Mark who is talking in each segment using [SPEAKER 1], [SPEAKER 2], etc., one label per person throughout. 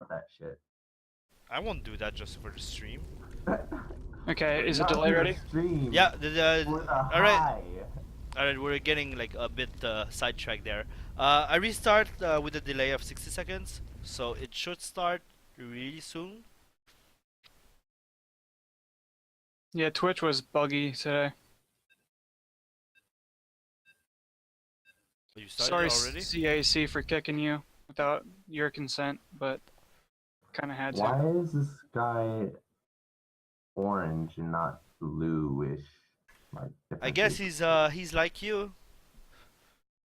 [SPEAKER 1] want that shit.
[SPEAKER 2] I won't do that just for the stream.
[SPEAKER 3] Okay, is the
[SPEAKER 1] Not
[SPEAKER 3] delay
[SPEAKER 1] for the
[SPEAKER 3] ready?
[SPEAKER 1] stream.
[SPEAKER 2] Yeah,
[SPEAKER 1] For the
[SPEAKER 2] alright.
[SPEAKER 1] high.
[SPEAKER 2] Alright, we're getting like a bit sidetracked there. I restart with a delay of 60 seconds, so it should start really soon.
[SPEAKER 3] Yeah, Twitch was buggy today.
[SPEAKER 2] You started
[SPEAKER 3] Sorry,
[SPEAKER 2] already?
[SPEAKER 3] CAC, for kicking you without your consent, but kind of had to.
[SPEAKER 1] Why is this guy orange and not bluish? Like
[SPEAKER 2] I
[SPEAKER 1] different
[SPEAKER 2] guess
[SPEAKER 1] people?
[SPEAKER 2] he's like you.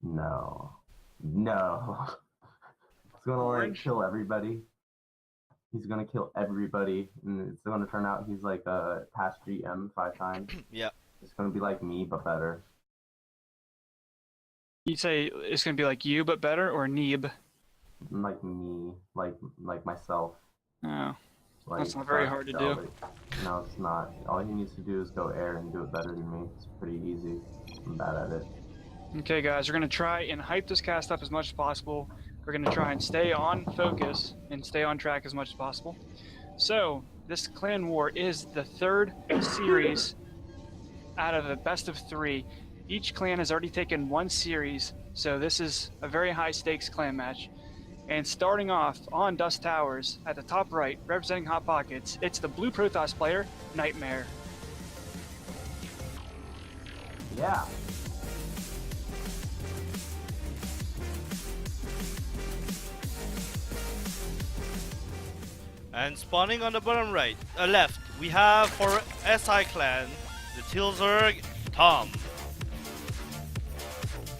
[SPEAKER 1] No. No. He's gonna like
[SPEAKER 3] Orange?
[SPEAKER 1] kill everybody. He's gonna kill everybody, and it's gonna turn out he's like a past GM 5 times.
[SPEAKER 2] Yeah.
[SPEAKER 1] It's gonna be like me, but better.
[SPEAKER 3] You say it's gonna be like you, but better, or Neeb?
[SPEAKER 1] Like me, like myself.
[SPEAKER 3] Oh,
[SPEAKER 1] Like
[SPEAKER 3] that's not very hard to do.
[SPEAKER 1] No, it's not. All he needs to do is go air and do it better than me. It's pretty easy. I'm bad at it.
[SPEAKER 3] Okay, guys, we're gonna try and hype this cast up as much as possible. We're gonna try and stay on focus and stay on track as much as possible. So, this clan war is the third series out of a best of 3. Each clan has already taken 1 series, so this is a very high stakes clan match. And starting off on Dust Towers, at the top right, representing Hot Pockets, it's the blue Protoss player, Nightmare.
[SPEAKER 1] Yeah.
[SPEAKER 2] And spawning on the bottom right, left, we have for SIClan, the Tilzerg, Tom.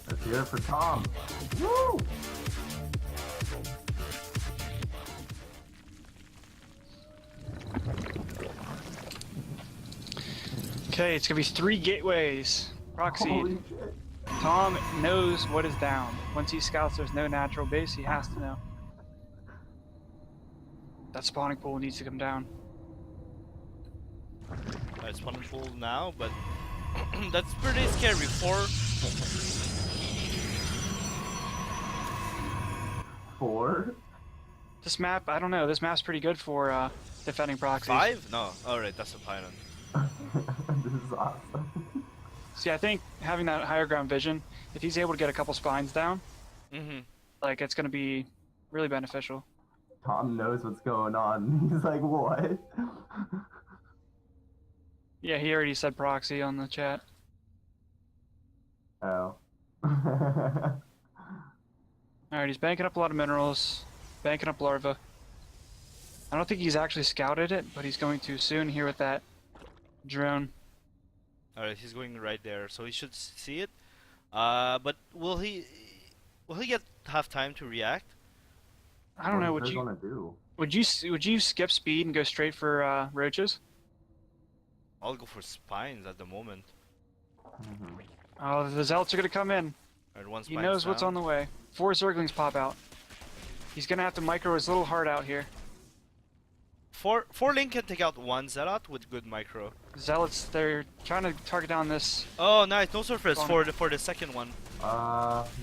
[SPEAKER 1] Let's hear it for Tom. Woo!
[SPEAKER 3] Okay, it's gonna be 3 gateways. Proxy.
[SPEAKER 1] Holy shit.
[SPEAKER 3] Tom knows what is down. Once he scouts there's no natural base, he has to know. That spawning pool needs to come down.
[SPEAKER 2] It's spawning pool now, but that's pretty scary.
[SPEAKER 1] 4?
[SPEAKER 3] This map, I don't know, this map's pretty good for defending proxies.
[SPEAKER 2] 5? No. Alright, that's a pylon.
[SPEAKER 1] This is awesome.
[SPEAKER 3] See, I think having that higher ground vision, if he's able to get a couple spines down, like it's gonna be really beneficial.
[SPEAKER 1] Tom knows what's going on. He's like, what?
[SPEAKER 3] Yeah, he already said proxy on the chat.
[SPEAKER 1] Oh.
[SPEAKER 3] Alright, he's banking up a lot of minerals, banking up larva. I don't think he's actually scouted it, but he's going to soon here with that drone.
[SPEAKER 2] Alright, he's going right there, so he should see it. But will he have time to react?
[SPEAKER 3] I don't know.
[SPEAKER 1] What are gonna do?
[SPEAKER 3] Would you skip speed and go straight for roaches?
[SPEAKER 2] I'll go for spines at the moment.
[SPEAKER 3] Oh, the zealots are gonna come in.
[SPEAKER 2] Alright, one
[SPEAKER 3] He
[SPEAKER 2] spine
[SPEAKER 3] knows what's
[SPEAKER 2] down.
[SPEAKER 3] on the way. 4 zerglings pop out. He's gonna have to micro his little heart out here.
[SPEAKER 2] 4 Link can take out 1 Zealot with good micro.
[SPEAKER 3] Zealots, they're trying to target down this.
[SPEAKER 2] Oh, nice, no surface for the second one.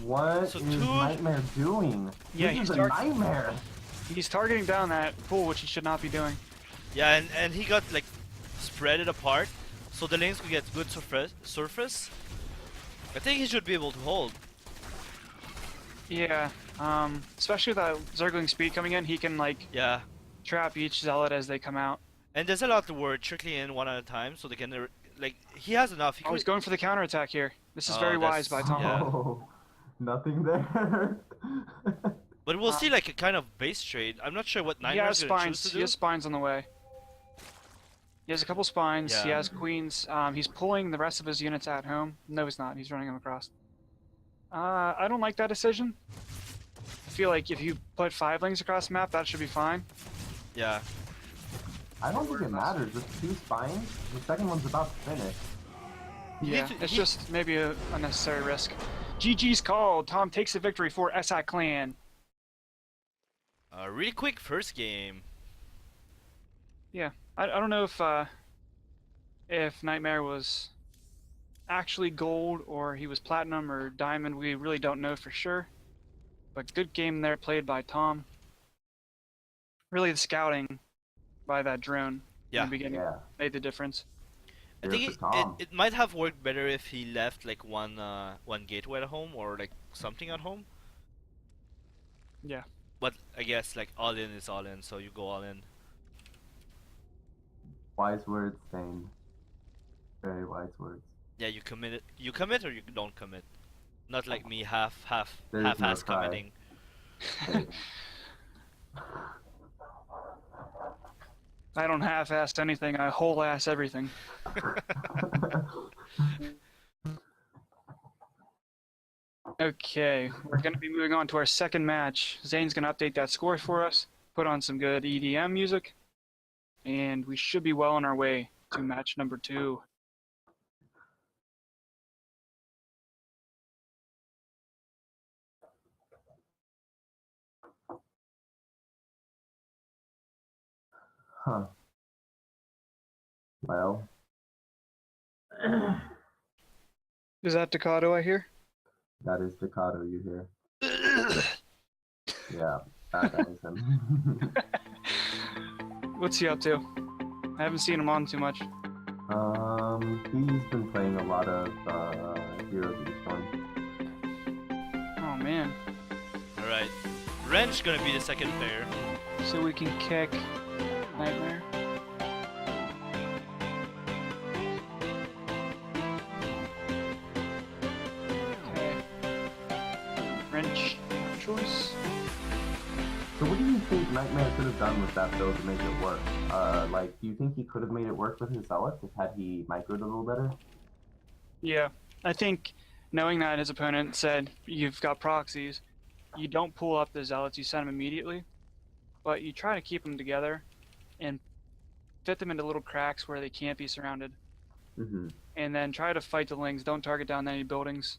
[SPEAKER 1] What
[SPEAKER 2] So
[SPEAKER 1] is
[SPEAKER 2] 2
[SPEAKER 1] Nightmare doing?
[SPEAKER 3] Yeah,
[SPEAKER 1] this
[SPEAKER 3] he's
[SPEAKER 1] is a nightmare.
[SPEAKER 3] He's targeting down that pool, which he should not be doing.
[SPEAKER 2] Yeah, and he got like spread it apart, so the lanes could get good surface. I think he should be able to hold.
[SPEAKER 3] Yeah, especially with that zergling speed coming in, he can like
[SPEAKER 2] Yeah,
[SPEAKER 3] trap each zealot as they come out.
[SPEAKER 2] and there's a lot to word trickling in one at a time, so they can like he has enough. He
[SPEAKER 3] Oh, he's
[SPEAKER 2] could,
[SPEAKER 3] going for the counterattack here. This is
[SPEAKER 2] Oh,
[SPEAKER 3] very
[SPEAKER 2] that's-
[SPEAKER 3] wise by Tom.
[SPEAKER 2] Yeah.
[SPEAKER 1] Oh, nothing there.
[SPEAKER 2] but we'll see like a kind of base trade. I'm not sure what
[SPEAKER 3] He
[SPEAKER 2] Nightmare's
[SPEAKER 3] has
[SPEAKER 2] gonna choose
[SPEAKER 3] spines.
[SPEAKER 2] to
[SPEAKER 3] He
[SPEAKER 2] do.
[SPEAKER 3] has spines on the way. He has a couple spines. He
[SPEAKER 2] Yeah.
[SPEAKER 3] has queens. He's pulling the rest of his units at home. No, he's not. He's running them across. I don't like that decision. I feel like if you put 5 lings across the map, that should be fine.
[SPEAKER 2] Yeah,
[SPEAKER 1] I don't think it matters. It's 2 spines. The second one's about to finish.
[SPEAKER 3] Yeah, it's just maybe a unnecessary risk. GG's called. Tom takes the victory for SIClan.
[SPEAKER 2] really quick first game.
[SPEAKER 3] Yeah, I don't know if Nightmare was actually gold or he was platinum or diamond. We really don't know for sure. But good game there played by Tom. really the scouting by that drone in
[SPEAKER 2] Yeah.
[SPEAKER 3] the beginning
[SPEAKER 1] Yeah.
[SPEAKER 3] made the difference.
[SPEAKER 2] I
[SPEAKER 1] Here
[SPEAKER 2] think
[SPEAKER 1] for
[SPEAKER 2] it
[SPEAKER 1] Tom.
[SPEAKER 2] might have worked better if he left like one gateway at home or like something at home.
[SPEAKER 3] Yeah.
[SPEAKER 2] But I guess like all in is all in, so you go all in.
[SPEAKER 1] Wise words, Stain. Very wise words.
[SPEAKER 2] Yeah, you commit it. You commit or you don't commit. Not like me, half
[SPEAKER 1] There's no
[SPEAKER 2] half-ass
[SPEAKER 1] try.
[SPEAKER 2] committing.
[SPEAKER 3] I don't half-ass anything. I whole-ass everything. Okay, we're going to be moving on to our second match. Zane's going to update that score for us, put on some good EDM music, and we should be well on our way to match number 2.
[SPEAKER 1] Huh. Well.
[SPEAKER 3] Is that Decado I hear?
[SPEAKER 1] That is Staccato you hear. Yeah, that guy's him.
[SPEAKER 3] What's he up to? I haven't seen him on too much.
[SPEAKER 1] He's been playing a lot of Heroes of the Storm.
[SPEAKER 3] Oh man.
[SPEAKER 2] Alright. Wrench gonna be the second player.
[SPEAKER 3] So we can kick Nightmare. Okay. Wrench choice.
[SPEAKER 1] So what do you think Nightmare could have done with that build to make it work? Like, do you think he could have made it work with his Zealots if had he microed a little better?
[SPEAKER 3] Yeah, I think knowing that his opponent said you've got proxies, you don't pull up the zealots, you send them immediately, but you try to keep them together and fit them into little cracks where they can't be surrounded,
[SPEAKER 1] Mm-hmm.
[SPEAKER 3] and then try to fight the lings. Don't target down any buildings,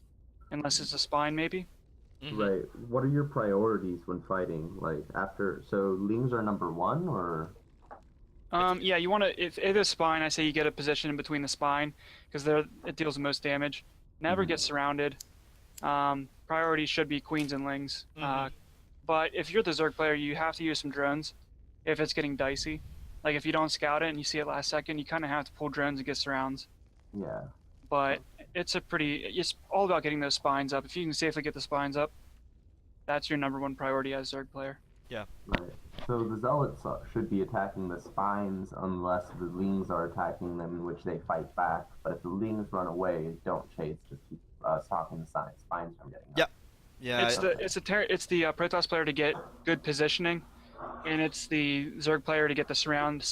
[SPEAKER 3] unless it's a spine maybe.
[SPEAKER 2] Mhm.
[SPEAKER 1] Right. What are your priorities when fighting? Like, after... So, Lings are number 1, or...
[SPEAKER 3] Yeah, you want to, if it is spine, I say you get a position in between the spine, because it deals the most damage. Never get surrounded. Priority should be queens and lings.
[SPEAKER 2] Mhm.
[SPEAKER 3] But if you're the Zerg player, you have to use some drones if it's getting dicey. Like if you don't scout it and you see it last second, you kind of have to pull drones and get surrounds.
[SPEAKER 1] Yeah.
[SPEAKER 3] But it's all about getting those spines up. If you can safely get the spines up, that's your number one priority as Zerg player.
[SPEAKER 1] Right. So the Zealots should be attacking the spines unless the Lings are attacking them, in which they fight back. But if the Lings run away, don't chase. Just keep stopping the spines from getting up.
[SPEAKER 2] Yeah.
[SPEAKER 3] It's the Protoss player to get good positioning, and it's the Zerg player to get the surround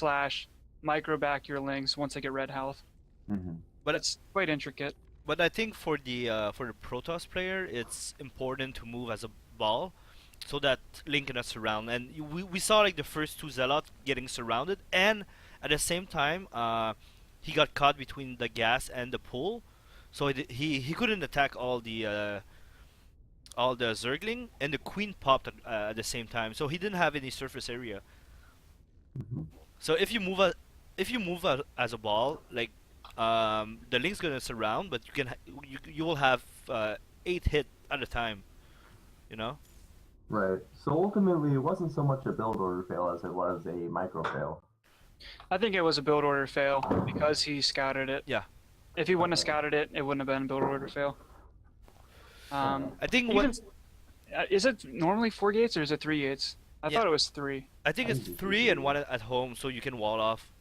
[SPEAKER 3] / micro back your lings once they get red health.
[SPEAKER 1] Mm-hmm.
[SPEAKER 3] But it's quite intricate.
[SPEAKER 2] But I think for the Protoss player, it's important to move as a ball, so that Link cannot surround. And we saw like the first two Zealots getting surrounded, and at the same time, he got caught between the gas and the pool, so he couldn't attack all the Zergling, and the Queen popped at the same time, so he didn't have any surface area.
[SPEAKER 1] Mm-hmm.
[SPEAKER 2] So if you move as a ball, like the Link's gonna surround, but you will have 8 hit at a time, you know.
[SPEAKER 1] Right. So ultimately, it wasn't so much a build order fail as it was a micro fail.
[SPEAKER 3] I think it was a build order fail because he scouted it.
[SPEAKER 2] Yeah.
[SPEAKER 3] If he wouldn't have scouted it, it wouldn't have been a build order fail.
[SPEAKER 2] I think
[SPEAKER 3] even, is it normally 4 gates or is it 3 gates? I thought it was 3.
[SPEAKER 2] I think it's 3 and 1 at home, so you can wall off.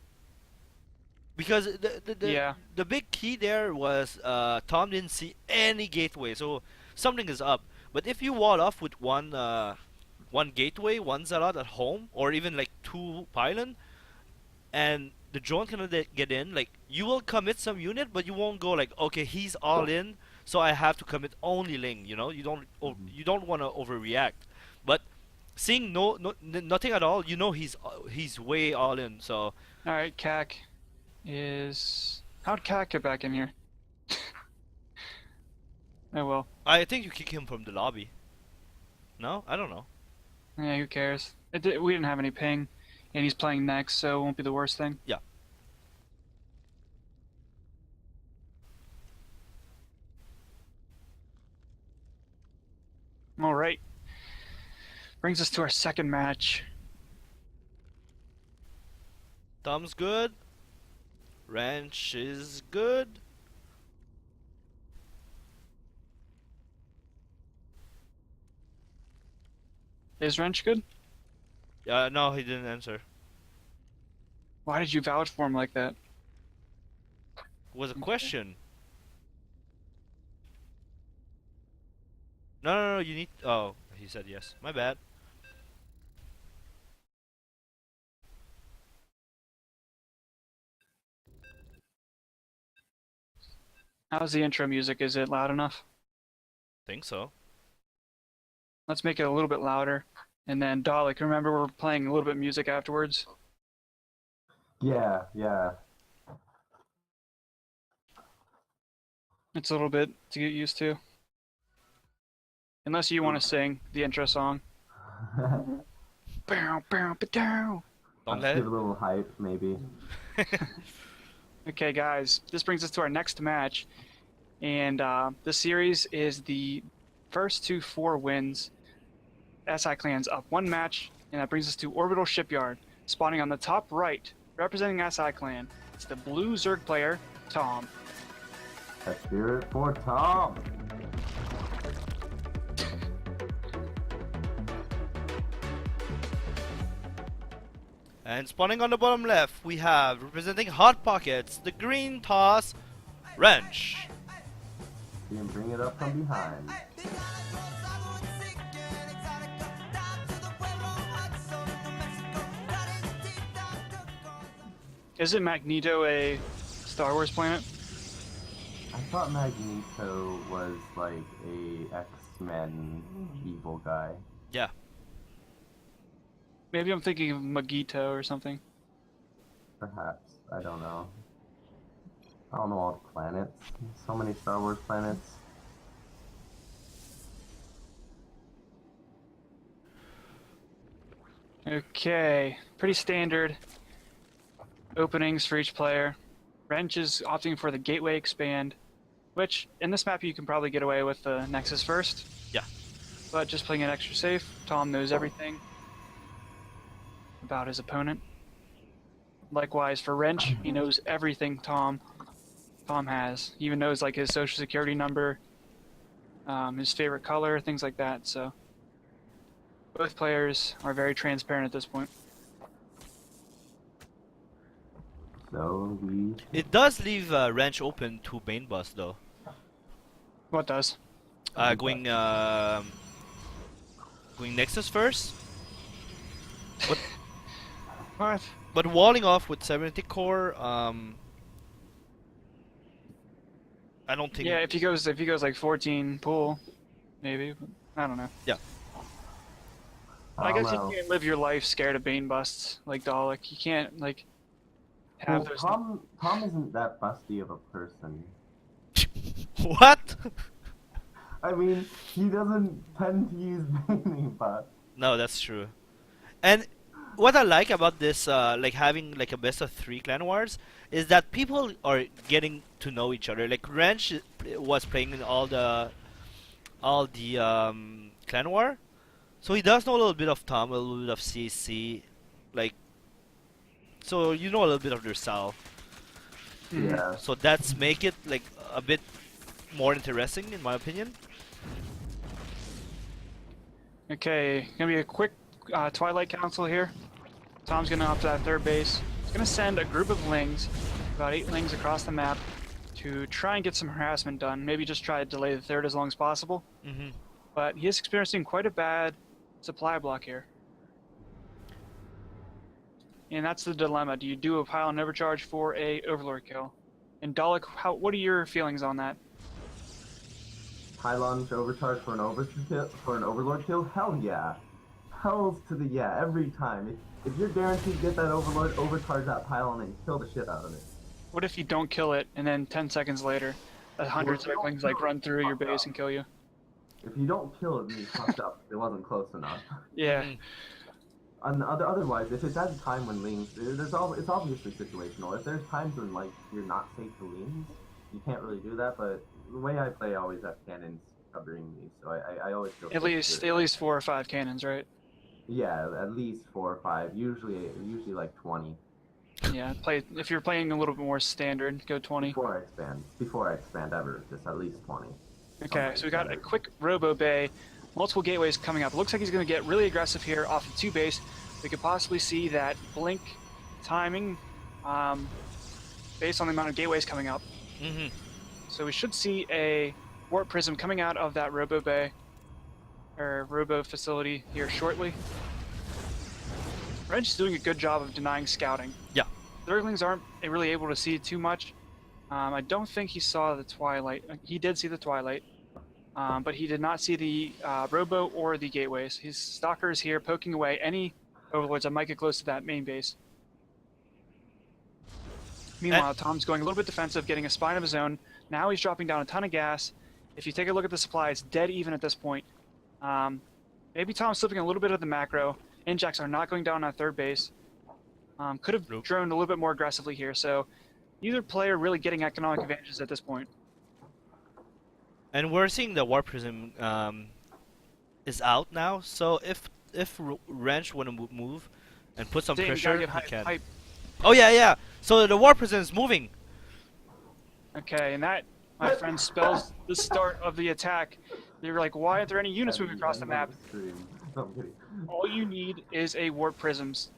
[SPEAKER 2] Because the big key there was Tom didn't see any gateway, so something is up. But if you wall off with one gateway, one Zealot at home, or even like 2 pylon, and the drone cannot get in, like you will commit some unit, but you won't go like, okay, he's all in, so I have to commit only Ling. You know, you don't want to overreact. But seeing nothing at all, you know he's way all in. So
[SPEAKER 3] All right, CAC is how'd CAC get back in here? Oh well.
[SPEAKER 2] I think you kick him from the lobby. No, I don't know.
[SPEAKER 3] Yeah, who cares? We didn't have any ping, and he's playing next, so it won't be the worst thing.
[SPEAKER 2] Yeah.
[SPEAKER 3] All right. Brings us to our second match.
[SPEAKER 2] Tom's good. Wrench is good.
[SPEAKER 3] Is Wrench good?
[SPEAKER 2] No, he didn't answer.
[SPEAKER 3] Why did you vouch for him like that?
[SPEAKER 2] Was a question. No, you need. Oh, he said yes. My bad.
[SPEAKER 3] How's the intro music? Is it loud enough?
[SPEAKER 2] Think so.
[SPEAKER 3] Let's make it a little bit louder. And then, Dalek, remember we're playing a little bit of music afterwards?
[SPEAKER 1] Yeah, yeah.
[SPEAKER 3] It's a little bit to get used to. Unless you want to sing the intro song. Bow, bow, ba-dow.
[SPEAKER 2] Don't
[SPEAKER 1] Let's
[SPEAKER 2] let
[SPEAKER 1] give
[SPEAKER 2] it.
[SPEAKER 1] a little hype, maybe.
[SPEAKER 3] Okay, guys, this brings us to our next match. And this series is the first to 4 wins. SIClan's up 1 match, and that brings us to Orbital Shipyard. Spawning on the top right, representing SIClan, it's the blue Zerg player, Tom.
[SPEAKER 1] Let's hear it for Tom.
[SPEAKER 2] And spawning on the bottom left, we have representing Hot Pockets, the green toss, Wrench.
[SPEAKER 1] You can bring it up from behind.
[SPEAKER 3] Isn't Magneto a Star Wars planet?
[SPEAKER 1] I thought Magneto was like a X-Men evil guy.
[SPEAKER 2] Yeah.
[SPEAKER 3] Maybe I'm thinking of Magneto or something.
[SPEAKER 1] Perhaps. I don't know. I don't know all the planets. So many Star Wars planets.
[SPEAKER 3] Okay, pretty standard openings for each player. Wrench is opting for the Gateway Expand, which in this map you can probably get away with the Nexus first.
[SPEAKER 2] Yeah.
[SPEAKER 3] But just playing it extra safe, Tom knows everything about his opponent. Likewise for Wrench, he knows everything Tom has. He even knows like his social security number, his favorite color, things like that. So both players are very transparent at this point.
[SPEAKER 1] So we...
[SPEAKER 2] It does leave Wrench open to main boss though.
[SPEAKER 3] What does?
[SPEAKER 2] Going Nexus first.
[SPEAKER 3] What?
[SPEAKER 2] But walling off with 70 core, I don't think.
[SPEAKER 3] Yeah, if he goes like 14 pool, maybe. But I don't know.
[SPEAKER 2] Yeah.
[SPEAKER 3] I guess
[SPEAKER 1] know.
[SPEAKER 3] you can't live your life scared of Bane busts like Dalek. You can't like have
[SPEAKER 1] Well,
[SPEAKER 3] those.
[SPEAKER 1] Tom isn't that busty of a person.
[SPEAKER 2] What?
[SPEAKER 1] I mean, he doesn't tend to use Baning buffs.
[SPEAKER 2] No, that's true. And what I like about this, like having like a best of 3 clan wars, is that people are getting to know each other. Like Wrench was playing in all the clan war, so he does know a little bit of Tom, a little bit of CC, like, so you know a little bit of yourself.
[SPEAKER 1] Yeah.
[SPEAKER 2] So that's make it like a bit more interesting, in my opinion.
[SPEAKER 3] Okay, gonna be a quick Twilight Council here. Tom's gonna opt that third base. He's gonna send a group of lings, about 8 lings across the map, to try and get some harassment done. Maybe just try to delay the third as long as possible.
[SPEAKER 2] Mm-hmm.
[SPEAKER 3] But he is experiencing quite a bad supply block here. And that's the dilemma. Do you do a pile and overcharge for a Overlord kill? And Dalek, what are your feelings on that?
[SPEAKER 1] Pylons overcharge for an overlord kill? Hell yeah. Hells to the yeah, every time. If you're guaranteed to get that overlord, overcharge that pylon and kill the shit out of it.
[SPEAKER 3] What if you don't kill it, and then 10 seconds later, 100 Zerglings like run through your base and kill you?
[SPEAKER 1] If you don't kill it, then you fucked up. It wasn't close enough.
[SPEAKER 3] Yeah.
[SPEAKER 1] And otherwise, if it's at a time when lings, it's obviously situational. If there's times when like you're not safe to lings, you can't really do that. But the way I play, I always have cannons covering me, so I always feel
[SPEAKER 3] At least 4 or 5 cannons, right?
[SPEAKER 1] Yeah, at least 4 or 5. Usually like 20.
[SPEAKER 3] Yeah, play if you're playing a little bit more standard, go 20.
[SPEAKER 1] Before I expand ever, just at least 20.
[SPEAKER 3] Okay, so we got a quick Robo Bay, multiple gateways coming up. It looks like he's going to get really aggressive here off of 2 base. We could possibly see that blink timing based on the amount of gateways coming up.
[SPEAKER 2] Mm-hmm.
[SPEAKER 3] So we should see a Warp Prism coming out of that Robo Bay, or Robo facility here shortly. Wrench is doing a good job of denying scouting.
[SPEAKER 2] Yeah.
[SPEAKER 3] Zerglings aren't really able to see too much. I don't think he saw the Twilight. He did see the Twilight, but he did not see the Robo or the gateways. His Stalker is here poking away any Overlords that might get close to that main base. Meanwhile, Tom's going a little bit defensive, getting a spine of his own. Now he's dropping down a ton of gas. If you take a look at the supply, it's dead even at this point. Maybe Tom's slipping a little bit of the macro. Injects are not going down on 3rd base. Could have droned a little bit more aggressively here, so neither player really getting economic advantages at this point.
[SPEAKER 2] And we're seeing the Warp Prism is out now, so if Wrench want to move and put some pressure, he can.
[SPEAKER 3] Hype.
[SPEAKER 2] Oh yeah. So the Warp Prism is moving.
[SPEAKER 3] Okay, and that, my friend, spells the start of the attack. You're like, why aren't there any units moving across the map? All you need is a Warp Prisms.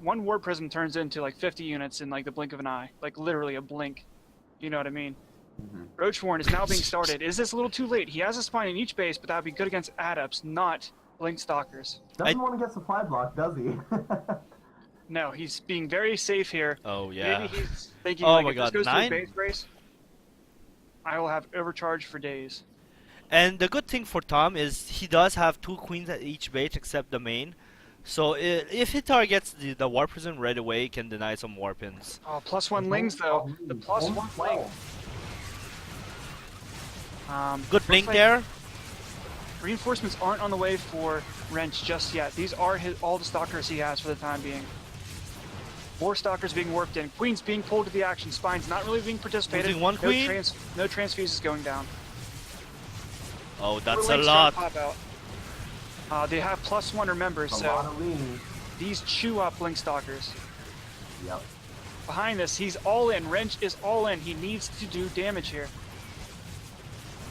[SPEAKER 3] One Warp Prism turns into like 50 units in like the blink of an eye. Like literally a blink. You know what I mean? Roachborn is now being started. Is this a little too late? He has a spine in each base, but that would be good against Adepts, not Blink Stalkers.
[SPEAKER 1] Doesn't want to get supply block, does he?
[SPEAKER 3] No, he's being very safe here.
[SPEAKER 2] Oh yeah.
[SPEAKER 3] Maybe he's thinking,
[SPEAKER 2] oh
[SPEAKER 3] like,
[SPEAKER 2] my
[SPEAKER 3] if
[SPEAKER 2] god,
[SPEAKER 3] this goes
[SPEAKER 2] 9?
[SPEAKER 3] to a base race, I will have overcharge for days.
[SPEAKER 2] And the good thing for Tom is he does have 2 queens at each base except the main. So if he targets the Warp Prism right away, he can deny some warpins.
[SPEAKER 3] Oh, +1 Lings though. The +1 Ling.
[SPEAKER 2] Good blink
[SPEAKER 3] like
[SPEAKER 2] there.
[SPEAKER 3] Reinforcements aren't on the way for Wrench just yet. These are all the Stalkers he has for the time being. 4 Stalkers being warped in. Queens being pulled to the action. Spines not really being participated.
[SPEAKER 2] Losing 1 queen.
[SPEAKER 3] No transfuses going down.
[SPEAKER 2] Oh, that's a lot.
[SPEAKER 3] Pop out. They have +1, remember, so these chew up Blink Stalkers.
[SPEAKER 1] Yep.
[SPEAKER 3] Behind this, he's all in. Wrench is all in. He needs to do damage here.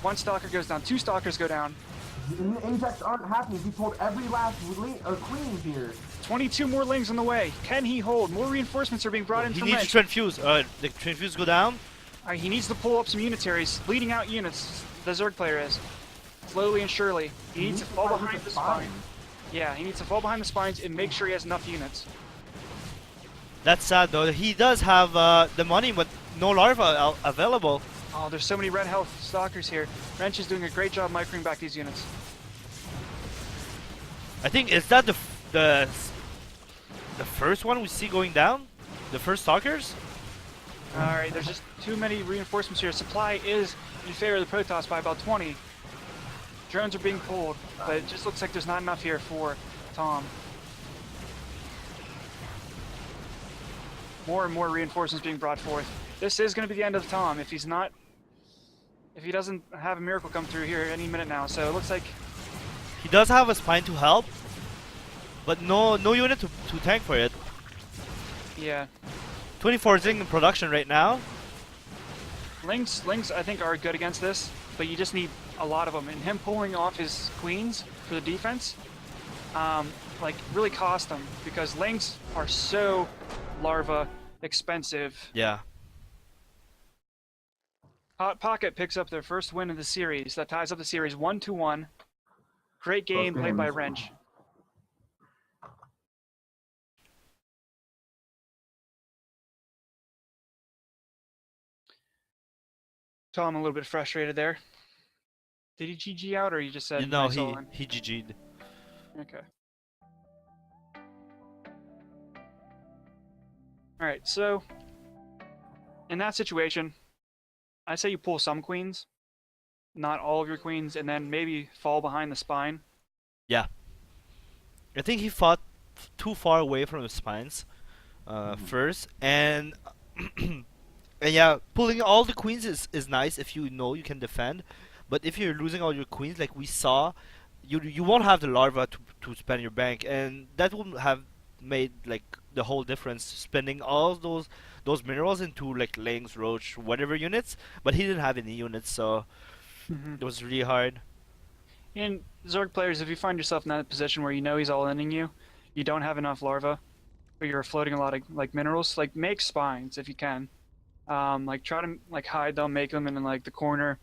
[SPEAKER 3] 1 Stalker goes down. 2 Stalkers go down.
[SPEAKER 1] The injects aren't happening. He pulled every last queen here.
[SPEAKER 3] 22 more Lings on the way. Can he hold? More reinforcements are being brought in from Wrench.
[SPEAKER 2] He needs to transfuse. The transfuse go down.
[SPEAKER 3] He needs to pull up some unitaries. Bleeding out units, the Zerg player is. Slowly and surely. He needs to fall behind the spine. Yeah, he needs to fall behind the spines and make sure he has enough units.
[SPEAKER 2] That's sad though. He does have the money, but no larva available.
[SPEAKER 3] Oh, there's so many red health Stalkers here. Wrench is doing a great job microing back these units.
[SPEAKER 2] I think, is that the first one we see going down? The first Stalkers?
[SPEAKER 3] Alright, there's just too many reinforcements here. Supply is in favor of the Protoss by about 20. Drones are being pulled, but it just looks like there's not enough here for Tom. More and more reinforcements being brought forth. This is going to be the end of Tom if he doesn't have a miracle come through here any minute now. So it looks like
[SPEAKER 2] he does have a spine to help, but no unit to tank for it.
[SPEAKER 3] Yeah.
[SPEAKER 2] 24 Zing in production right now.
[SPEAKER 3] Lings I think are good against this, but you just need a lot of them. And him pulling off his queens for the defense, like really cost him because Lings are so larva expensive.
[SPEAKER 2] Yeah.
[SPEAKER 3] Hot Pocket picks up their first win of the series. That ties up the series 1-1. Great game played by Wrench. Tom a little bit frustrated there. Did he GG out or you just said
[SPEAKER 2] No,
[SPEAKER 3] nice
[SPEAKER 2] he GG'd.
[SPEAKER 3] Okay. Alright, so in that situation, I say you pull some queens, not all of your queens, and then maybe fall behind the spine.
[SPEAKER 2] Yeah. I think he fought too far away from the spines first, and and yeah, pulling all the queens is nice if you know you can defend, but if you're losing all your queens like we saw, you won't have the larva to spend your bank, and that would have made like the whole difference, spending all those minerals into like Lings, Roach, whatever units, but he didn't have any units, so it was really hard.
[SPEAKER 3] And Zorg players, if you find yourself in that position where you know he's all-inning you, you don't have enough larva, but you're floating a lot of like minerals, like make spines if you can. Like try to like hide them, make them in like the corner,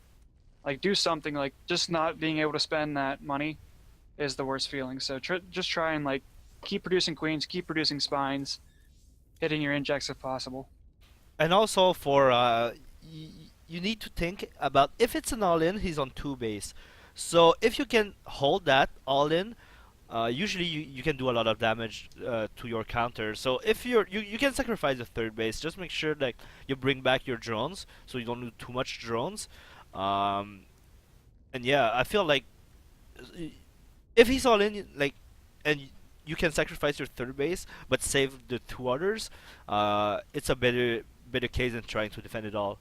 [SPEAKER 3] like do something. Like just not being able to spend that money is the worst feeling. So just try and like keep producing queens, keep producing spines, hitting your injects if possible.
[SPEAKER 2] And also for you need to think about if it's an all-in, he's on 2 base. So if you can hold that all-in, usually you can do a lot of damage to your counter. So if you can sacrifice the 3rd base, just make sure that you bring back your drones, so you don't do too much drones. And yeah, I feel like if he's all in, like, and you can sacrifice your 3rd base but save the 2 others, it's a better case than trying to defend it all.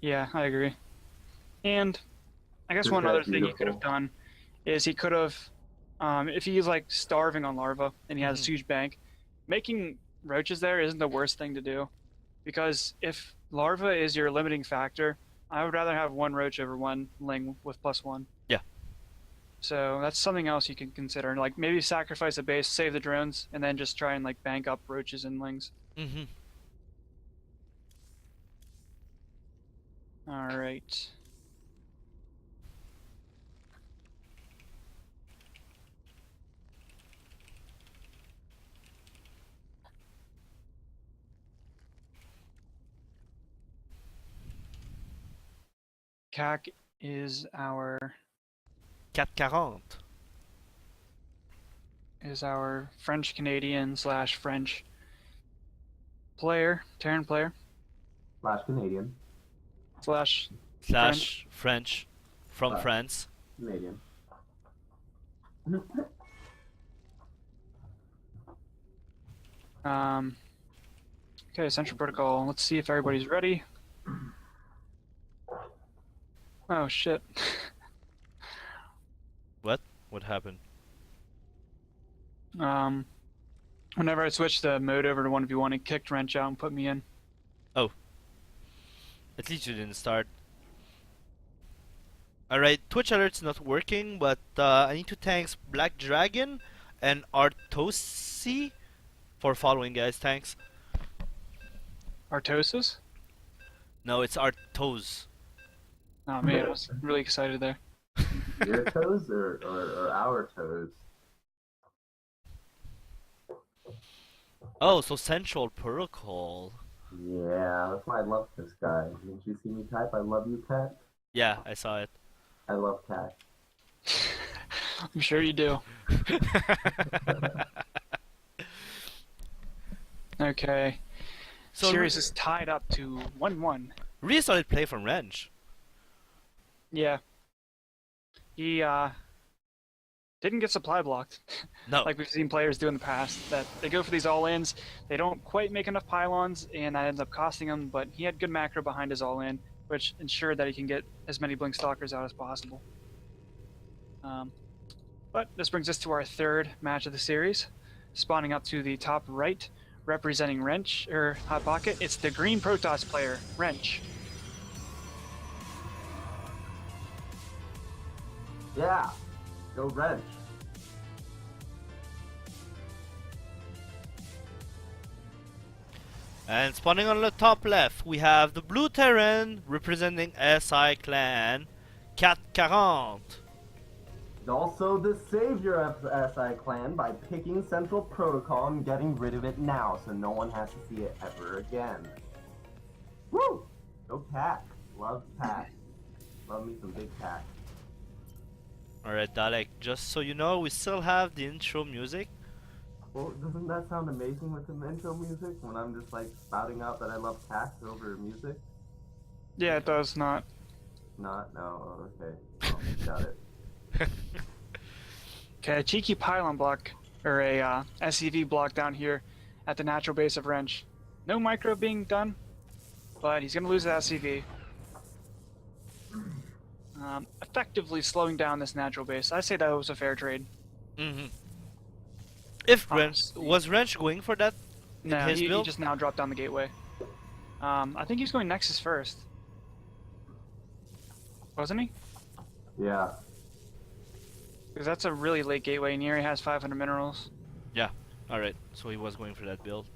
[SPEAKER 3] Yeah, I agree. And I guess one other thing he could have done is he could have, if he's like starving on larva and he has a huge bank, making roaches there isn't the worst thing to do, because if larva is your limiting factor, I would rather have 1 roach over 1 ling with +1.
[SPEAKER 2] Yeah.
[SPEAKER 3] So that's something else you can consider. Like maybe sacrifice a base, save the drones, and then just try and like bank up roaches and lings. All right. CAC is our
[SPEAKER 2] 440.
[SPEAKER 3] is our French Canadian / French player, Terran player
[SPEAKER 1] / Canadian
[SPEAKER 3] /
[SPEAKER 2] French from France.
[SPEAKER 1] Canadian.
[SPEAKER 3] Okay, Central Protocol. Let's see if everybody's ready. Oh shit.
[SPEAKER 2] What happened?
[SPEAKER 3] Whenever I switched the mode over to 1v1, it kicked Wrench out and put me in.
[SPEAKER 2] Oh. At least you didn't start. Alright, Twitch alert's not working, but I need to thanks Black Dragon and Artosi for following, guys. Thanks.
[SPEAKER 3] Artosis?
[SPEAKER 2] No, it's Artos.
[SPEAKER 3] Oh man, I was really excited there.
[SPEAKER 1] Your toes or our toes?
[SPEAKER 2] Oh, so Central Protocol.
[SPEAKER 1] Yeah, that's why I love this guy. Didn't you see me type, I love you, Cat?
[SPEAKER 2] Yeah, I saw it.
[SPEAKER 1] I love Cat.
[SPEAKER 3] I'm sure you do. Okay.
[SPEAKER 2] So
[SPEAKER 3] Series is tied up to 1-1.
[SPEAKER 2] Really solid play from Wrench.
[SPEAKER 3] Yeah. He didn't get supply blocked.
[SPEAKER 2] No.
[SPEAKER 3] Like we've seen players do in the past, that they go for these all-ins, they don't quite make enough pylons, and that ends up costing him, but he had good macro behind his all-in, which ensured that he can get as many Blink Stalkers out as possible. But this brings us to our 3rd match of the series. Spawning up to the top right, representing Wrench, or HtPk, it's the green Protoss player, Wrench.
[SPEAKER 1] Yeah, go Wrench.
[SPEAKER 2] And spawning on the top left, we have the blue Terran representing SIClan, 440.
[SPEAKER 1] He's also the savior of SIClan by picking Central Protocol and getting rid of it now, so no one has to see it ever again. Woo! Go Pack. Love Pack. Love me some big Pack.
[SPEAKER 2] Alright, Dalek, just so you know, we still have the intro music.
[SPEAKER 1] Well, doesn't that sound amazing with the intro music when I'm just like spouting out that I love Pack over music?
[SPEAKER 3] Yeah, it does not.
[SPEAKER 1] Not? No, okay. Oh, got it.
[SPEAKER 3] Okay, a cheeky pylon block, or a SCV block down here at the natural base of Wrench. No micro being done, but he's going to lose the SCV. Effectively slowing down this natural base. I say that was a fair trade.
[SPEAKER 2] If was Wrench going for that in
[SPEAKER 3] No,
[SPEAKER 2] his
[SPEAKER 3] he
[SPEAKER 2] build?
[SPEAKER 3] just now dropped down the gateway. I think he's going Nexus first. Wasn't he?
[SPEAKER 1] Yeah.
[SPEAKER 3] Because that's a really late gateway, and he already has 500 minerals.
[SPEAKER 2] Yeah. Alright, so he was going for that build.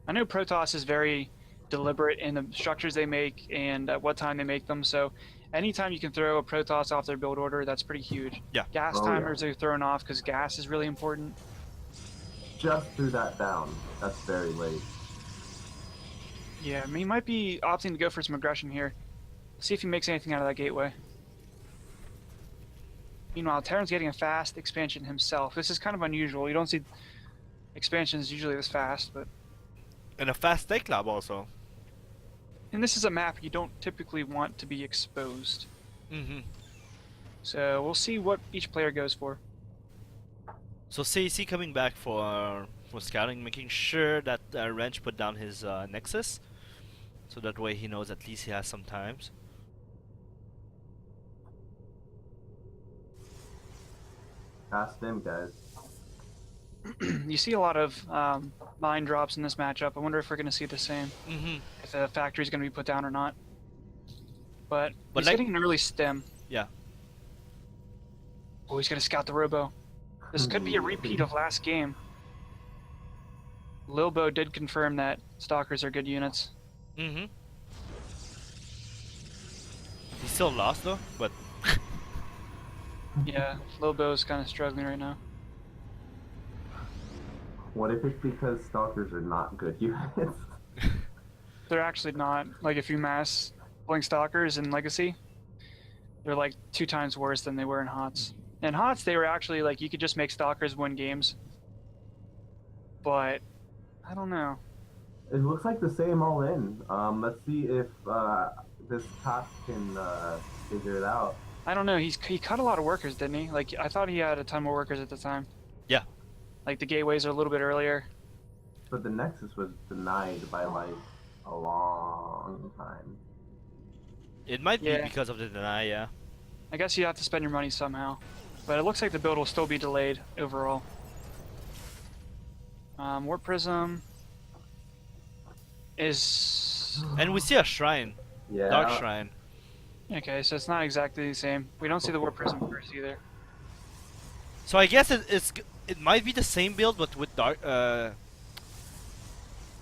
[SPEAKER 3] I know Protoss is very deliberate in the structures they make and at what time they make them, so anytime you can throw a Protoss off their build order, that's pretty huge.
[SPEAKER 2] Yeah.
[SPEAKER 3] Gas timers are thrown off because gas is really important.
[SPEAKER 1] Just threw that down. That's very late.
[SPEAKER 3] Yeah, I mean, he might be opting to go for some aggression here. See if he makes anything out of that gateway. Meanwhile, Terran's getting a fast expansion himself. This is kind of unusual. You don't see expansions usually this fast, but...
[SPEAKER 2] And a fast take lab also.
[SPEAKER 3] And this is a map you don't typically want to be exposed.
[SPEAKER 2] Mm-hmm.
[SPEAKER 3] So we'll see what each player goes for.
[SPEAKER 2] So CAC coming back for scouting, making sure that Wrench put down his Nexus. So that way he knows at least he has some times.
[SPEAKER 1] Ask them, guys.
[SPEAKER 3] You see a lot of mine drops in this matchup. I wonder if we're going to see the same.
[SPEAKER 2] Mm-hmm.
[SPEAKER 3] If the factory's going to be put down or not. But he's
[SPEAKER 2] like,
[SPEAKER 3] getting an early stem.
[SPEAKER 2] Yeah.
[SPEAKER 3] Oh, he's going to scout the Robo. This could be a repeat of last game. Lilbo did confirm that Stalkers are good units.
[SPEAKER 2] Mm-hmm. He still lost though, but...
[SPEAKER 3] Yeah, Lilbo's kind of struggling right now.
[SPEAKER 1] What if it's because Stalkers are not good units?
[SPEAKER 3] They're actually not. Like, if you mass pulling Stalkers in Legacy, they're like 2 times worse than they were in HOTS. In HOTS, they were actually like, you could just make Stalkers win games. But, I don't know.
[SPEAKER 1] It looks like the same all in. Let's see if this cop can figure it out.
[SPEAKER 3] I don't know. He cut a lot of workers, didn't he? Like, I thought he had a ton more workers at the time.
[SPEAKER 2] Yeah.
[SPEAKER 3] Like, the gateways are a little bit earlier.
[SPEAKER 1] But the Nexus was denied by like a long time.
[SPEAKER 2] It might be because of the deny, yeah.
[SPEAKER 3] I guess you have to spend your money somehow. But it looks like the build will still be delayed overall. Warp Prism is...
[SPEAKER 2] And we see a shrine.
[SPEAKER 1] Yeah.
[SPEAKER 2] Dark Shrine.
[SPEAKER 3] Okay, so it's not exactly the same. We don't see the Warp Prism first either.
[SPEAKER 2] So I guess it might be the same build, but with dark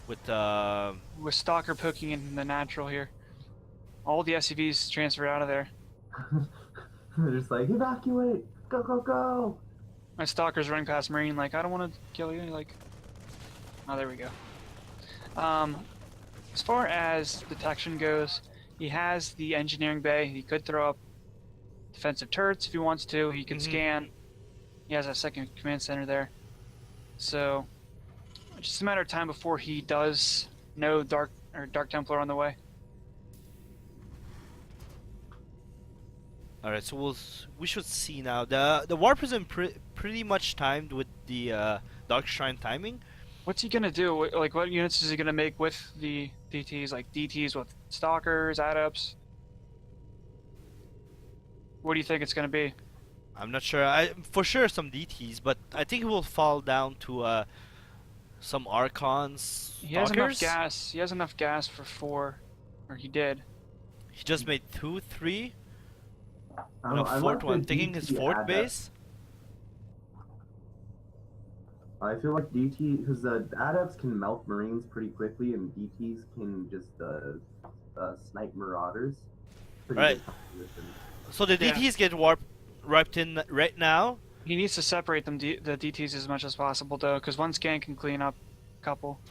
[SPEAKER 3] with Stalker poking in the natural here. All the SCVs transfer out of there.
[SPEAKER 1] They're just like, evacuate! Go, go, go!
[SPEAKER 3] My Stalker's running past Marine like, I don't want to kill you. Like, oh, there we go. As far as detection goes, he has the engineering bay. He could throw up defensive turrets if he wants to. He can scan. He has a second command center there. So, it's just a matter of time before he does know Dark Templar on the way.
[SPEAKER 2] All right, so we should see now. The Warp Prism pretty much timed with the Dark Shrine timing.
[SPEAKER 3] What's he gonna do? Like, what units is he gonna make with the DTs? Like DTs with Stalkers, Adepts? What do you think it's gonna be?
[SPEAKER 2] I'm not sure. For sure some DTs, but I think it will fall down to some Archons.
[SPEAKER 3] He has enough gas. He has enough gas for 4, or he did.
[SPEAKER 2] He just made 2, 3.
[SPEAKER 1] And a
[SPEAKER 2] fourth one. Thinking his fourth base.
[SPEAKER 1] I feel like DT, because the Adepts can melt Marines pretty quickly, and DTs can just snipe Marauders.
[SPEAKER 2] Right. So the DTs get wiped in right now.
[SPEAKER 3] He needs to separate them, the DTs, as much as possible, though, because one scan can clean up a couple.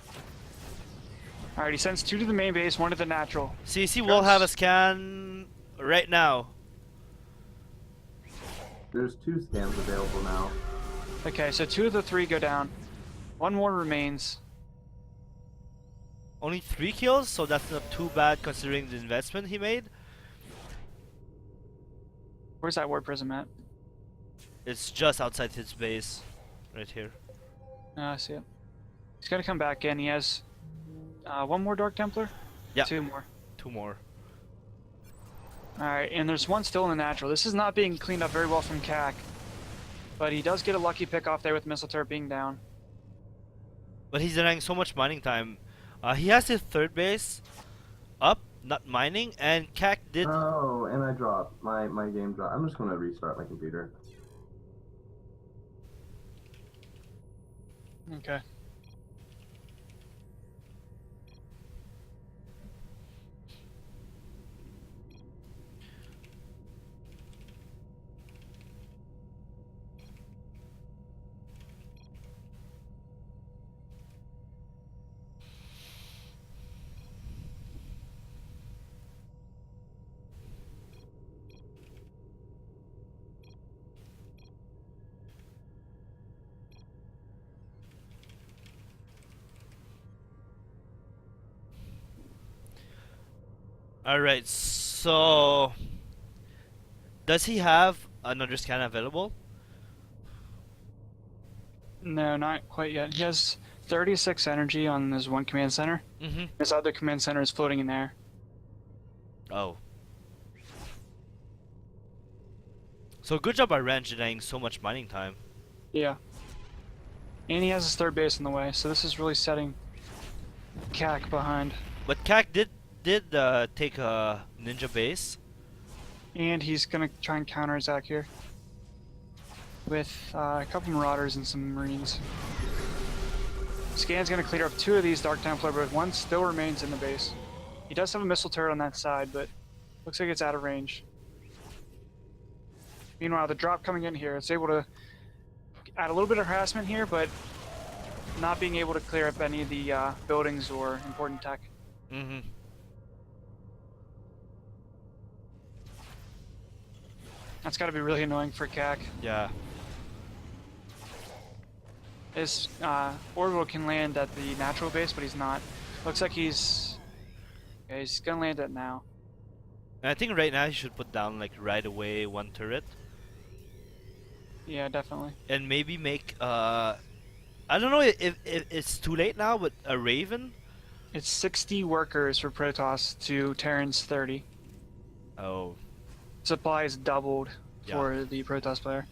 [SPEAKER 3] Alright, he sends 2 to the main base, 1 to the natural.
[SPEAKER 2] CC will have a scan right now.
[SPEAKER 1] There's 2 scans available now.
[SPEAKER 3] Okay, so 2 of the 3 go down. 1 more remains.
[SPEAKER 2] Only 3 kills, so that's not too bad considering the investment he made.
[SPEAKER 3] Where's that Warp Prism at?
[SPEAKER 2] It's just outside his base, right here.
[SPEAKER 3] Oh, I see it. He's gonna come back in. He has 1 more Dark Templar?
[SPEAKER 2] Yeah.
[SPEAKER 3] 2 more.
[SPEAKER 2] 2 more.
[SPEAKER 3] Alright, and there's 1 still in the natural. This is not being cleaned up very well from CAC. But he does get a lucky pick off there with missile turret being down.
[SPEAKER 2] But he's denying so much mining time. He has his third base up, not mining, and CAC did.
[SPEAKER 1] Oh, and I dropped. My game dropped. I'm just going to restart my computer.
[SPEAKER 3] Okay.
[SPEAKER 2] Alright, so does he have another scan available?
[SPEAKER 3] No, not quite yet. He has 36 energy on his one command center. His other command center is floating in there.
[SPEAKER 2] Oh. So good job by Ranch denying so much mining time.
[SPEAKER 3] Yeah. And he has his third base in the way, so this is really setting CAC behind.
[SPEAKER 2] But CAC did take a ninja base.
[SPEAKER 3] And he's gonna try and counter Zach here with a couple Marauders and some Marines. Scan's gonna clear up 2 of these Dark Templar, but one still remains in the base. He does have a missile turret on that side, but looks like it's out of range. Meanwhile, the drop coming in here, it's able to add a little bit of harassment here, but not being able to clear up any of the buildings or important tech. That's got to be really annoying for CAC.
[SPEAKER 2] Yeah.
[SPEAKER 3] His orbital can land at the natural base, but he's not. Looks like he's gonna land it now.
[SPEAKER 2] And I think right now he should put down like right away 1 turret.
[SPEAKER 3] Yeah, definitely.
[SPEAKER 2] And maybe make I don't know if it's too late now, but a Raven.
[SPEAKER 3] It's 60 workers for Protoss to Terran's 30.
[SPEAKER 2] Oh.
[SPEAKER 3] Supply is doubled for the Protoss player.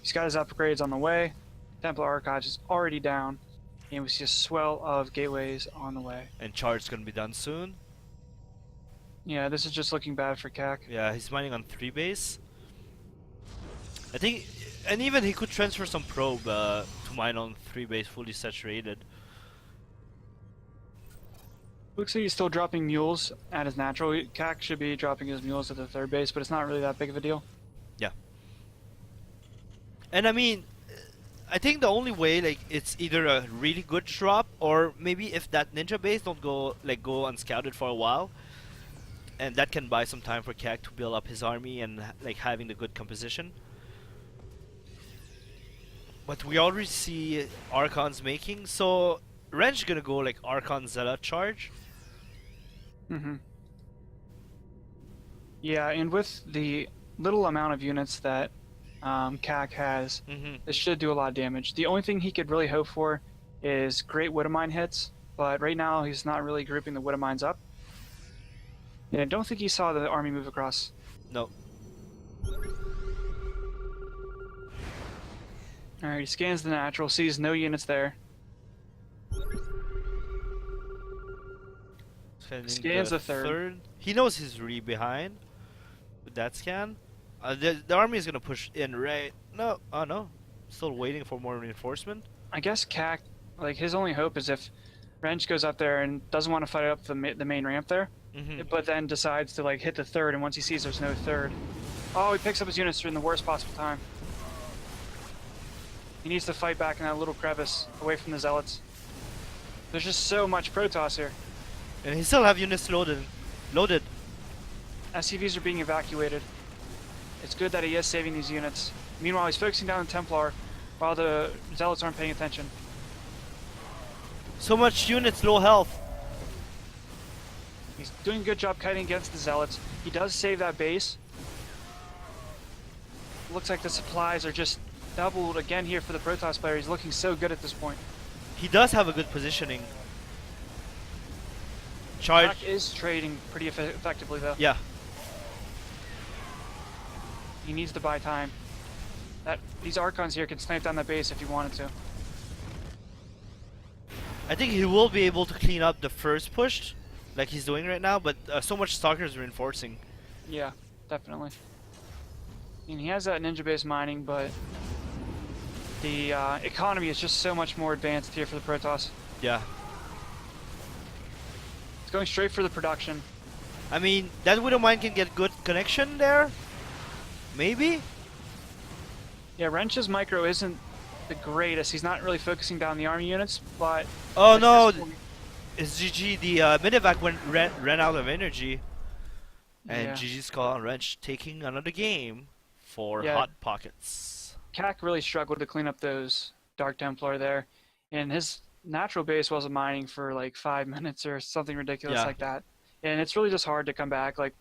[SPEAKER 3] He's got his upgrades on the way. Templar Archives is already down. And we see a swell of gateways on the way.
[SPEAKER 2] And charge is gonna be done soon.
[SPEAKER 3] Yeah, this is just looking bad for CAC.
[SPEAKER 2] Yeah, he's mining on 3 base. I think, and even he could transfer some probe to mine on 3 base fully saturated.
[SPEAKER 3] Looks like he's still dropping mules at his natural. CAC should be dropping his mules at the third base, but it's not really that big of a deal.
[SPEAKER 2] Yeah. And I mean, I think the only way, like, it's either a really good drop, or maybe if that ninja base don't go unscouted for a while, and that can buy some time for CAC to build up his army and like having the good composition. But we already see Archons making, so Wrench gonna go like Archon Zealot charge.
[SPEAKER 3] Yeah, and with the little amount of units that CAC has, this should do a lot of damage. The only thing he could really hope for is great Widowmine hits, but right now he's not really grouping the Widowmines up. And I don't think he saw the army move across.
[SPEAKER 2] No.
[SPEAKER 3] Alright, he scans the natural, sees no units there. Scans the third.
[SPEAKER 2] He knows he's really behind with that scan. The army is gonna push in right. No, oh no, still waiting for more reinforcement.
[SPEAKER 3] I guess CAC, like his only hope is if Wrench goes up there and doesn't want to fight up the main ramp there, but then decides to like hit the third, and once he sees there's no third, oh, he picks up his units in the worst possible time. He needs to fight back in that little crevice away from the Zealots. There's just so much Protoss here.
[SPEAKER 2] And he still have units loaded.
[SPEAKER 3] SCVs are being evacuated. It's good that he is saving these units. Meanwhile, he's focusing down the Templar while the Zealots aren't paying attention.
[SPEAKER 2] So much units, low health.
[SPEAKER 3] He's doing a good job kiting against the Zealots. He does save that base. Looks like the supplies are just doubled again here for the Protoss player. He's looking so good at this point.
[SPEAKER 2] He does have a good positioning. Charge
[SPEAKER 3] CAC is trading pretty effectively though.
[SPEAKER 2] Yeah.
[SPEAKER 3] He needs to buy time. these Archons here can snipe down the base if he wanted to.
[SPEAKER 2] I think he will be able to clean up the first push, like he's doing right now, but so much Stalkers reinforcing.
[SPEAKER 3] Yeah, definitely. I mean, he has that ninja base mining, but the economy is just so much more advanced here for the Protoss.
[SPEAKER 2] Yeah.
[SPEAKER 3] It's going straight for the production.
[SPEAKER 2] I mean, that Widow Mine can get good connection there. Maybe?
[SPEAKER 3] Yeah, Wrench's micro isn't the greatest. He's not really focusing down the army units, but...
[SPEAKER 2] Oh no! It's GG. The Minivac ran out of energy. And
[SPEAKER 3] Yeah.
[SPEAKER 2] GG's call on Wrench taking another game for Hot Pockets.
[SPEAKER 3] CAC really struggled to clean up those Dark Templar there. And his natural base wasn't mining for like 5 minutes or something ridiculous like that. And it's really just hard to come back. Like,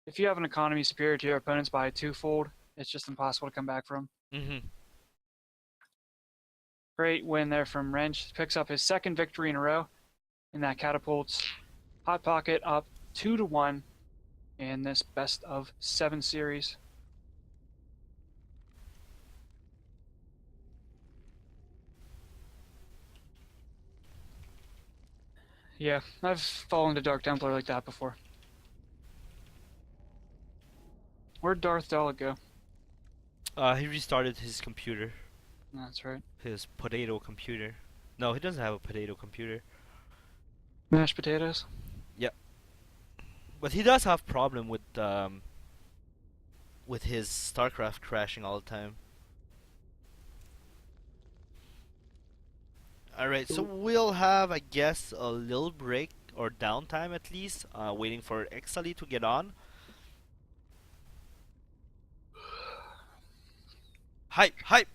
[SPEAKER 3] if you have an economy superior to your opponents by twofold, it's just impossible to come back from. Great win there from Wrench. Picks up his second victory in a row, and that catapults Hot Pocket up 2-1 in this best of 7 series. Yeah, I've fallen to Dark Templar like that before. Where'd Darth Dalek go?
[SPEAKER 2] He restarted his computer.
[SPEAKER 3] That's right.
[SPEAKER 2] His potato computer. No, he doesn't have a potato computer.
[SPEAKER 3] Mashed potatoes?
[SPEAKER 2] Yep. But he does have problem with his StarCraft crashing all the time. Alright, so we'll have, I guess, a little break or downtime at least, waiting for Exali to get on. Hype! Hype!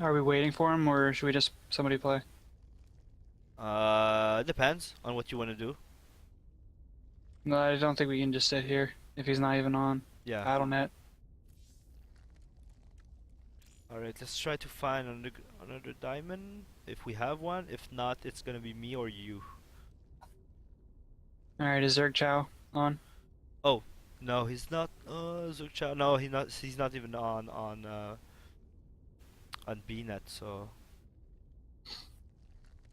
[SPEAKER 3] Are we waiting for him, or should we just somebody play?
[SPEAKER 2] Depends on what you want to do.
[SPEAKER 3] No, I don't think we can just sit here if he's not even on.
[SPEAKER 2] Yeah.
[SPEAKER 3] BattleNet.
[SPEAKER 2] Alright, let's try to find another diamond, if we have one. If not, it's gonna be me or you.
[SPEAKER 3] Alright, is Zerg Chow on?
[SPEAKER 2] Oh, no, he's not. Zurcha. No, he's not even on BNet. So.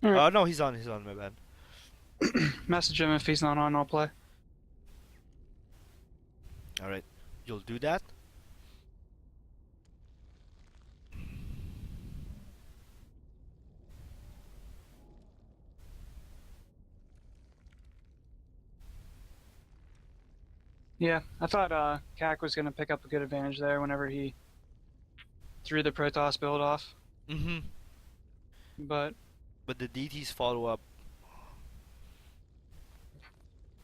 [SPEAKER 3] Right.
[SPEAKER 2] Oh no, he's on. He's on. My bad.
[SPEAKER 3] Message him if he's not on. I'll play.
[SPEAKER 2] All right, you'll do that.
[SPEAKER 3] Yeah, I thought CAC was gonna pick up a good advantage there whenever he threw the Protoss build off. But
[SPEAKER 2] the DTs follow up.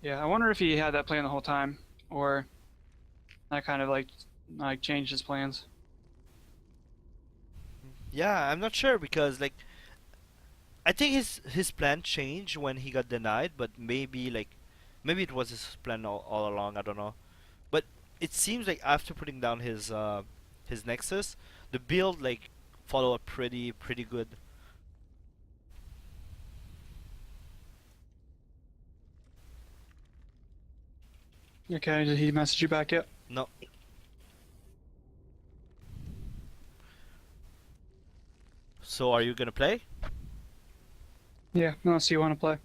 [SPEAKER 3] yeah, I wonder if he had that plan the whole time, or that kind of like changed his plans.
[SPEAKER 2] Yeah, I'm not sure because like I think his plan changed when he got denied, but maybe it was his plan all along. I don't know, but it seems like after putting down his Nexus, the build like follow up pretty good.
[SPEAKER 3] Okay, did he message you back yet?
[SPEAKER 2] No. So are you gonna play?
[SPEAKER 3] Yeah, unless you want to play.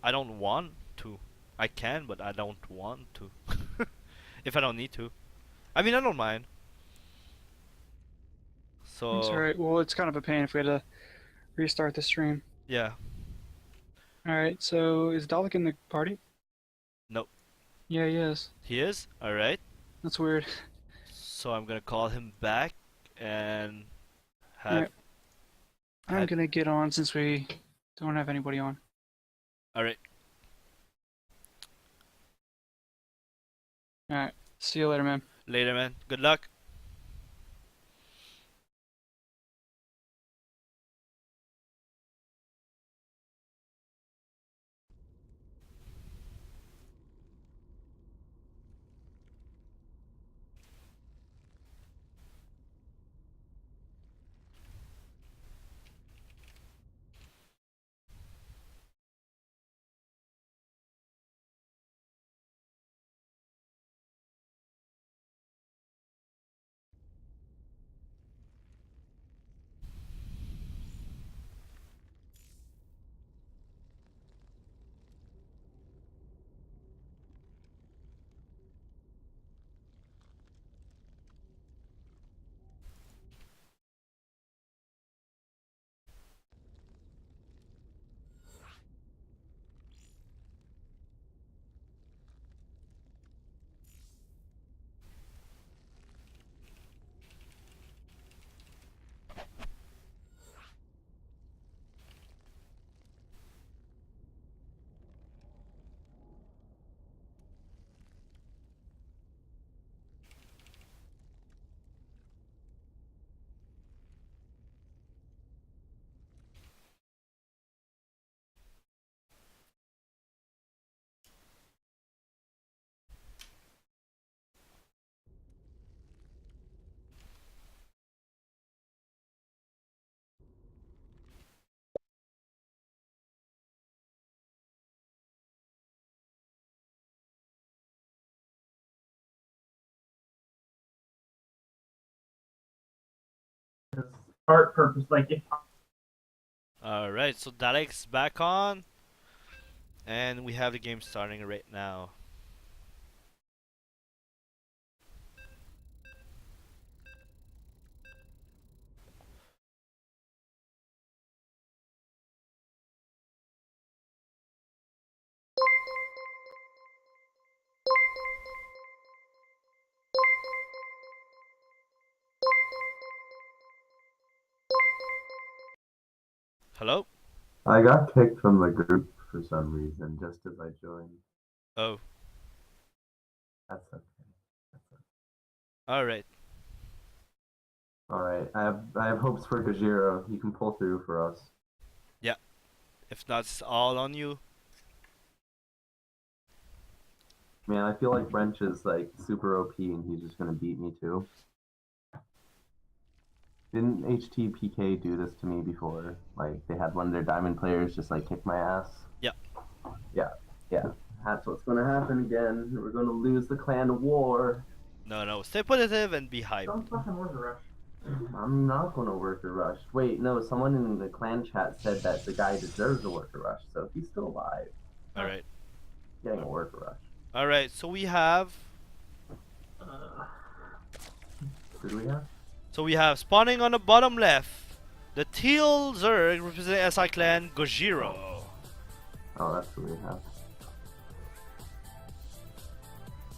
[SPEAKER 2] I don't want to. I can, but I don't want to. If I don't need to. I mean, I don't mind. So.
[SPEAKER 3] It's alright. Well, it's kind of a pain if we had to restart the stream.
[SPEAKER 2] Yeah.
[SPEAKER 3] Alright, so is Dalek in the party?
[SPEAKER 2] Nope.
[SPEAKER 3] Yeah, he is.
[SPEAKER 2] He is? Alright.
[SPEAKER 3] That's weird.
[SPEAKER 2] So I'm gonna call him back and have.
[SPEAKER 3] Right. I'm gonna get on since we don't have anybody on.
[SPEAKER 2] Alright.
[SPEAKER 3] Alright. See you later, man.
[SPEAKER 2] Later, man. Good luck.
[SPEAKER 1] art purpose. Like if
[SPEAKER 2] Alright, so Dalek's back on. And we have the game starting right now. Hello?
[SPEAKER 1] I got kicked from the group for some reason, just as I joined.
[SPEAKER 2] Oh,
[SPEAKER 1] That's okay.
[SPEAKER 2] alright.
[SPEAKER 1] All right. I have hopes for Gajiro. He can pull through for us.
[SPEAKER 2] Yeah. If not, it's all on you.
[SPEAKER 1] Man, I feel like Wrench is like super OP and he's just gonna beat me too. Didn't HtPk do this to me before? Like they had one of their diamond players just like kick my ass.
[SPEAKER 2] Yeah.
[SPEAKER 1] Yeah. That's what's gonna happen again. We're gonna lose the clan war.
[SPEAKER 2] No, stay positive and be hype.
[SPEAKER 1] Don't fucking work a rush. I'm not gonna work a rush. Wait, no, someone in the clan chat said that the guy deserves a worker rush, so he's still alive.
[SPEAKER 2] Alright.
[SPEAKER 1] Getting a worker rush.
[SPEAKER 2] Alright, so we have...
[SPEAKER 1] Did we have?
[SPEAKER 2] So we have spawning on the bottom left. The teal Zerg representing SIClan Gojiro.
[SPEAKER 1] Oh, that's what we have.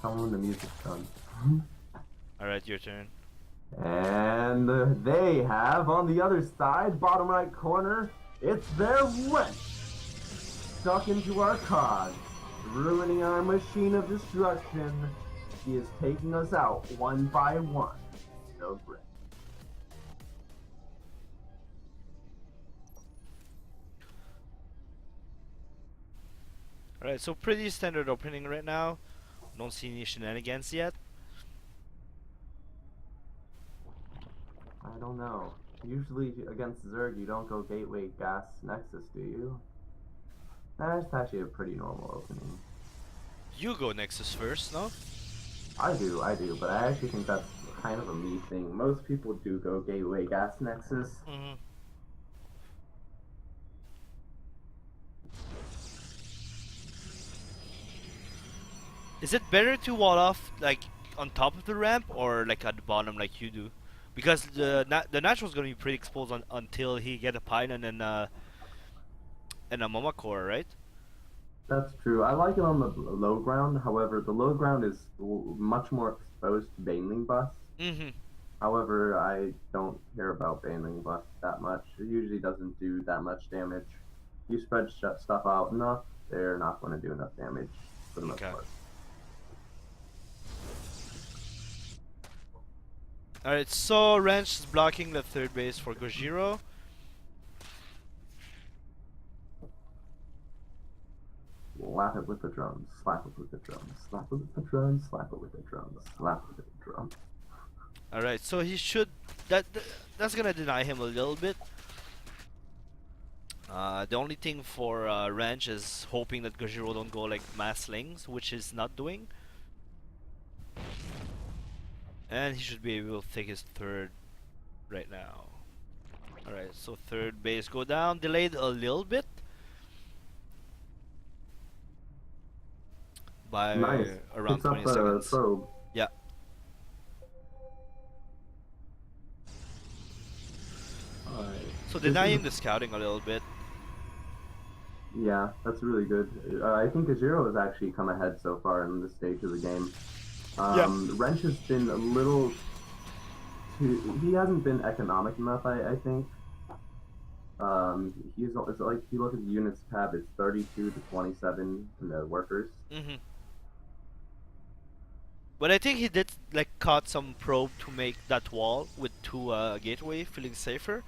[SPEAKER 1] Tell me when the music's done.
[SPEAKER 2] Alright, your turn.
[SPEAKER 1] And they have on the other side, bottom right corner, it's their wrench stuck into our cog, ruining our machine of destruction. He is taking us out one by one. No break.
[SPEAKER 2] Alright, so pretty standard opening right now. Don't see any shenanigans yet.
[SPEAKER 1] I don't know. Usually against Zerg, you don't go Gateway Gas Nexus, do you? That's actually a pretty normal opening.
[SPEAKER 2] You go Nexus first, no?
[SPEAKER 1] I do, but I actually think that's kind of a me thing. Most people do go Gateway Gas Nexus.
[SPEAKER 2] Mm-hmm. Is it better to wall off like on top of the ramp or like at the bottom like you do? Because the natural's gonna be pretty exposed until he get a Pine and a Mama Core, right?
[SPEAKER 1] That's true. I like it on the low ground. However, the low ground is much more exposed to Baneling buffs.
[SPEAKER 2] Mm-hmm.
[SPEAKER 1] However, I don't care about Baneling buffs that much. It usually doesn't do that much damage. You spread stuff out enough, they're not going to do enough damage for the most part.
[SPEAKER 2] Alright, so Wrench is blocking the third base for Gojiro.
[SPEAKER 1] Slap it with the drums, slap it with the drums, slap it with the drums, slap it with the drums, slap it with the drums.
[SPEAKER 2] Alright, so he should... That's gonna deny him a little bit. The only thing for Wrench is hoping that Gojiro don't go like mass slings, which he's not doing. And he should be able to take his third right now. Alright, so third base go down, delayed a little bit. By around 20 seconds.
[SPEAKER 1] Probe.
[SPEAKER 2] Yeah.
[SPEAKER 1] Alright.
[SPEAKER 2] So denying the scouting a little bit.
[SPEAKER 1] Yeah, that's really good. I think Gajiro has actually come ahead so far in this stage of the game. Wrench has been a little he hasn't been economic enough, I think. It's like if you look at the units tab, it's 32 to 27 in the workers.
[SPEAKER 2] Mm-hmm. But I think he did like caught some probe to make that wall with two gateway, feeling safer.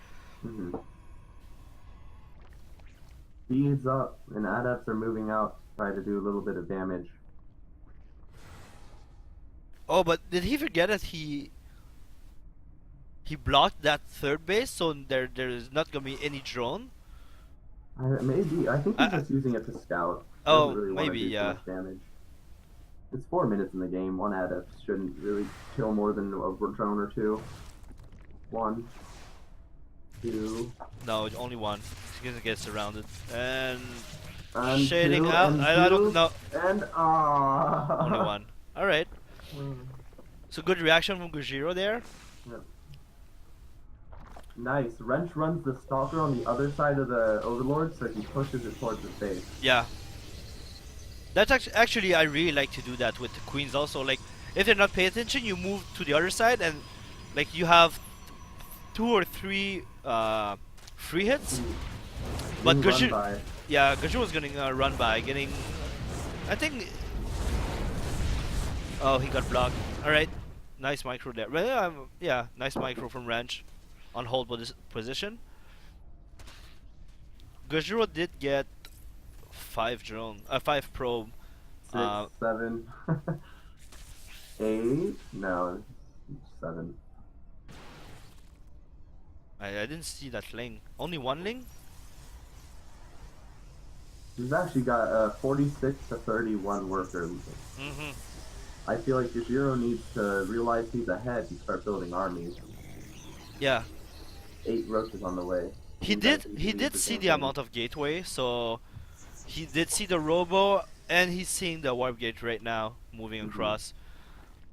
[SPEAKER 1] Mm-hmm. Speeds up, and adepts are moving out to try to do a little bit of damage.
[SPEAKER 2] Oh, but did he forget that he blocked that third base, so there is not gonna be any drone?
[SPEAKER 1] Maybe. I think he's just using it to scout.
[SPEAKER 2] Oh,
[SPEAKER 1] really
[SPEAKER 2] maybe, yeah.
[SPEAKER 1] Damage. It's 4 minutes in the game. One adept shouldn't really kill more than a drone or two. One.
[SPEAKER 2] No, only one. He's gonna get surrounded. And
[SPEAKER 1] And
[SPEAKER 2] shading
[SPEAKER 1] two,
[SPEAKER 2] out.
[SPEAKER 1] and
[SPEAKER 2] I don't
[SPEAKER 1] two,
[SPEAKER 2] know.
[SPEAKER 1] and
[SPEAKER 2] Only one. Alright. So good reaction from Gojiro there.
[SPEAKER 1] Yep. Nice. Wrench runs the Stalker on the other side of the Overlord, so he pushes it towards the face.
[SPEAKER 2] Yeah. That's actually I really like to do that with the queens also. Like if they're not paying attention, you move to the other side and like you have 2 or 3 free hits. But Gojiro, yeah, Gojiro was getting run by, getting. I think. Oh, he got blocked. All right, nice micro there. Well, yeah, nice micro from Wrench, on hold position. Gojiro did get 5 probe.
[SPEAKER 1] 6, 7, 8. No, 7.
[SPEAKER 2] I didn't see that Ling. Only one Ling?
[SPEAKER 1] He's actually got a 46 to 31 worker lead. I feel like Gojiro needs to realize he's ahead and start building armies.
[SPEAKER 2] Yeah.
[SPEAKER 1] 8 roaches on the way.
[SPEAKER 2] He did see the amount of gateway, so he did see the robo, and he's seeing the warp gate right now moving across.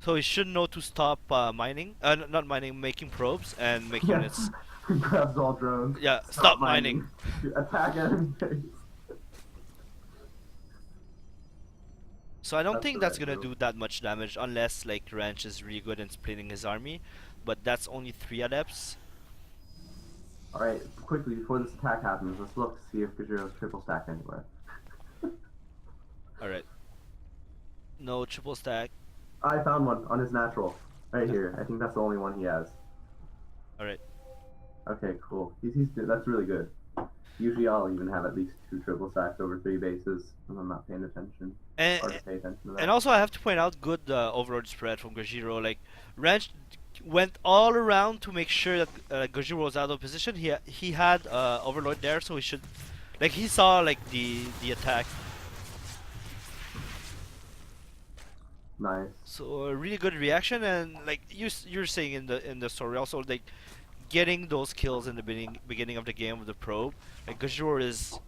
[SPEAKER 2] So he should know to stop mining, not mining, making probes and make units.
[SPEAKER 1] Grabs all drones.
[SPEAKER 2] Yeah, stop mining.
[SPEAKER 1] Attack enemy base.
[SPEAKER 2] So I don't think that's gonna do that much damage unless like Wrench is really good in splitting his army, but that's only 3 adepts.
[SPEAKER 1] Alright, quickly before this attack happens, let's look to see if Gojiro's triple stack anywhere.
[SPEAKER 2] Alright. No triple stack.
[SPEAKER 1] I found one on his natural. Right here. I think that's the only one he has.
[SPEAKER 2] Alright.
[SPEAKER 1] Okay, cool. That's really good. Usually I'll even have at least 2 triple stacks over 3 bases when I'm not paying attention.
[SPEAKER 2] And,
[SPEAKER 1] Hard to pay attention to that.
[SPEAKER 2] And also I have to point out good overlord spread from Gojiro. Like Wrench went all around to make sure that Gojiro was out of position. He had overlord there, so he should, like he saw like the attack.
[SPEAKER 1] Nice.
[SPEAKER 2] So a really good reaction, and like you're saying in the story also, like getting those kills in the beginning of the game with the probe. Like Gojiro is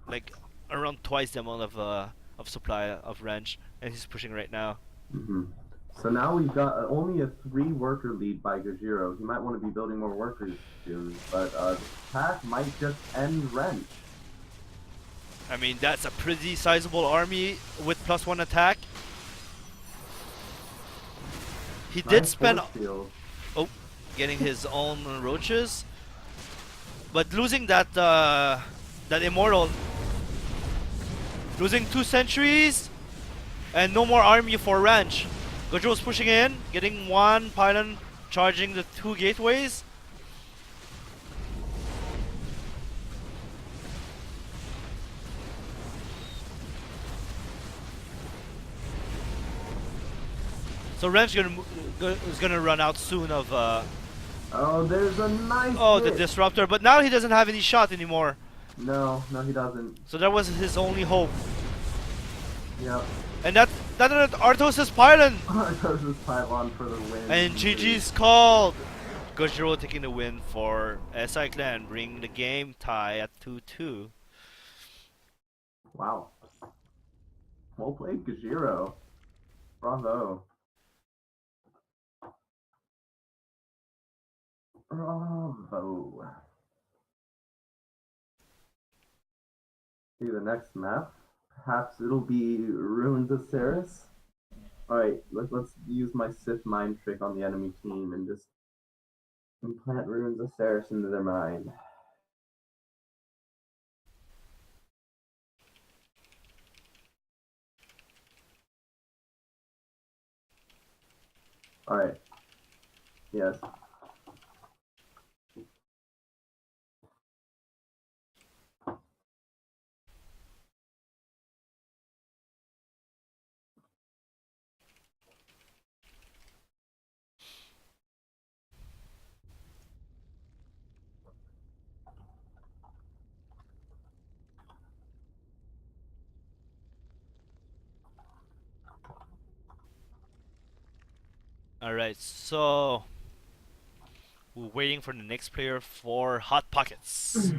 [SPEAKER 2] like around twice the amount of supply of Wrench, and he's pushing right now.
[SPEAKER 1] So now we've got only a 3 worker lead by Gojiro. He might want to be building more workers soon, but this attack might just end Wrench.
[SPEAKER 2] I mean, that's a pretty sizable army with +1 attack. He did spend. Oh, getting his own roaches, but losing that that immortal, losing 2 sentries, and no more army for Wrench. Gojo's pushing in, getting 1 pylon, charging the 2 gateways. So Wrench is gonna run out soon of.
[SPEAKER 1] Oh, there's a nice.
[SPEAKER 2] Oh,
[SPEAKER 1] hit.
[SPEAKER 2] the disruptor, but now he doesn't have any shot anymore.
[SPEAKER 1] No, he doesn't.
[SPEAKER 2] So that was his only hope.
[SPEAKER 1] Yep.
[SPEAKER 2] And that Arthos' pylon.
[SPEAKER 1] Arthos' pylon for the win.
[SPEAKER 2] And GG's called. Gojiro taking the win for SIClan, bringing the game tie at 2-2.
[SPEAKER 1] Wow. Well played, Gojiro. Bravo. Bravo. See the next map. Perhaps it'll be Ruins of Ceres. Alright, let's use my Sith mind trick on the enemy team and just implant Ruins of Ceres into their mind. Alright. Yes.
[SPEAKER 2] Alright, so We're waiting for the next player for Hot Pockets.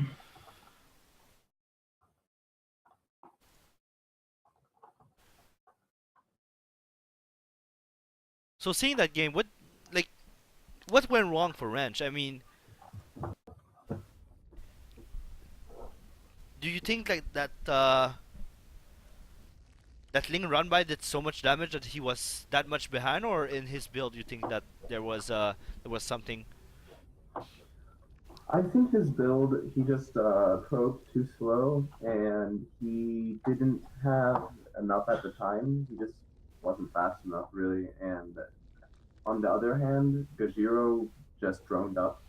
[SPEAKER 2] So seeing that game, what went wrong for Wrench? I mean, do you think like that Ling run by did so much damage that he was that much behind, or in his build you think that there was something?
[SPEAKER 1] I think his build, he just probed too slow, and he didn't have enough at the time. He just wasn't fast enough, really. And on the other hand, Gajiro just droned up,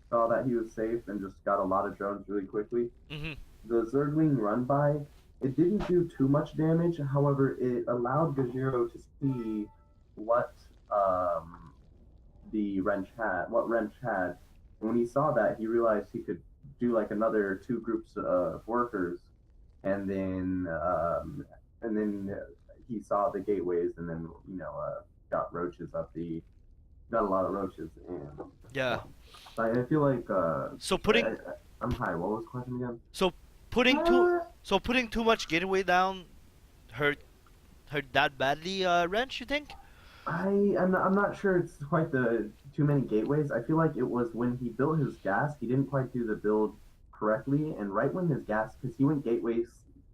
[SPEAKER 1] saw that he was safe, and just got a lot of drones really quickly.
[SPEAKER 2] Mm-hmm.
[SPEAKER 1] The Zergling run by, it didn't do too much damage. However, it allowed Gajiro to see what the Wrench had. And when he saw that, he realized he could do like another two groups of workers, and then he saw the gateways, and then got roaches got a lot of roaches, and
[SPEAKER 2] Yeah.
[SPEAKER 1] I feel like
[SPEAKER 2] So putting
[SPEAKER 1] I'm high. What was the question again?
[SPEAKER 2] so putting too much gateway down hurt that badly, Wrench, you think?
[SPEAKER 1] I'm not sure it's quite the too many gateways. I feel like it was when he built his gas, he didn't quite do the build correctly, and right when his gas, because he went gateways,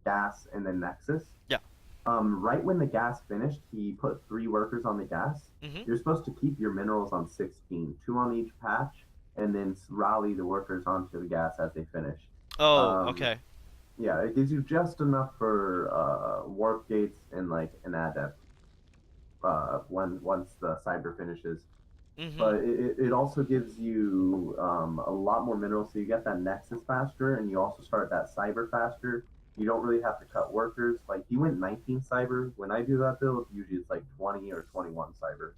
[SPEAKER 1] gas, and then Nexus.
[SPEAKER 2] Yeah.
[SPEAKER 1] Right when the gas finished, he put 3 workers on the gas.
[SPEAKER 2] Mm-hmm.
[SPEAKER 1] You're supposed to keep your minerals on 16, 2 on each patch, and then rally the workers onto the gas as they finish.
[SPEAKER 2] Oh, okay.
[SPEAKER 1] Yeah, it gives you just enough for warp gates and like an adept. Once the cyber finishes, but it also gives you a lot more minerals, so you get that nexus faster, and you also start that cyber faster. You don't really have to cut workers. Like he went 19 cyber. When I do that build, usually it's like 20 or 21 cyber.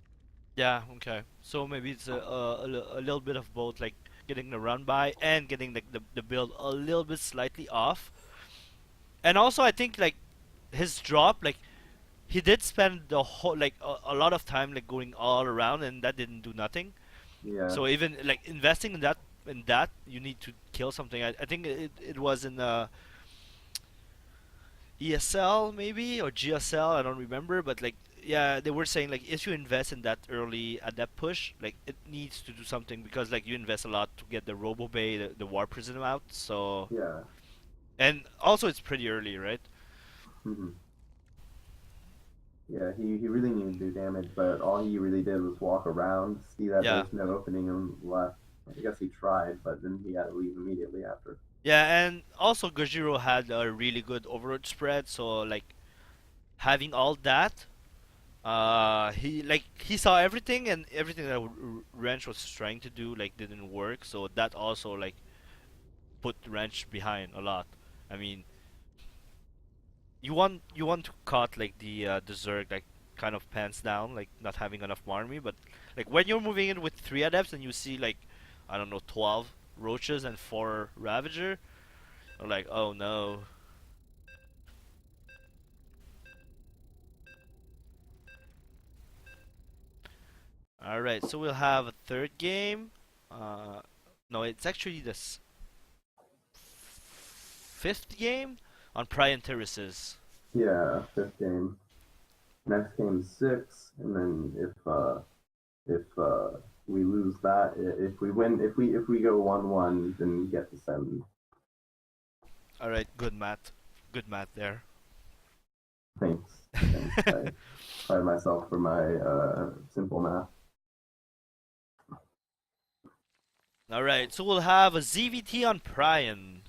[SPEAKER 2] Yeah, okay. So maybe it's a little bit of both, like getting the run by and getting the build a little bit slightly off. And also I think like his drop, like he did spend the whole like a lot of time like going all around, and that didn't do nothing.
[SPEAKER 1] Yeah.
[SPEAKER 2] So even like investing in that you need to kill something. I think it was in ESL maybe or GSL, I don't remember, but like yeah, they were saying like if you invest in that early at that push, like it needs to do something, because like you invest a lot to get the Robo Bay, the War Prism out. So
[SPEAKER 1] Yeah.
[SPEAKER 2] and also it's pretty early, right?
[SPEAKER 1] Mm-hmm. Yeah, he really needed to do damage, but all he really did was walk around, see that there's no opening, and left. I guess he tried, but then he had to leave immediately after.
[SPEAKER 2] Yeah, and also Gojiro had a really good overload spread, so like having all that, he saw everything, and everything that Wrench was trying to do like didn't work, so that also like put Wrench behind a lot. I mean, you want to cut like the Zerg like kind of pants down, like not having enough army, but like when you're moving in with 3 adepts and you see like I don't know 12 roaches and 4 Ravager, you're like, oh no. All right, so we'll have a third game. No, it's actually this fifth game on Prime Terraces.
[SPEAKER 1] Yeah, 5th game. Next game 6, and then if we lose that, if we win, if we go 1-1, then we get to 7.
[SPEAKER 2] All right, good math there.
[SPEAKER 1] Thanks. I pride myself for my simple math.
[SPEAKER 2] Alright, so we'll have a ZVT on Pryan.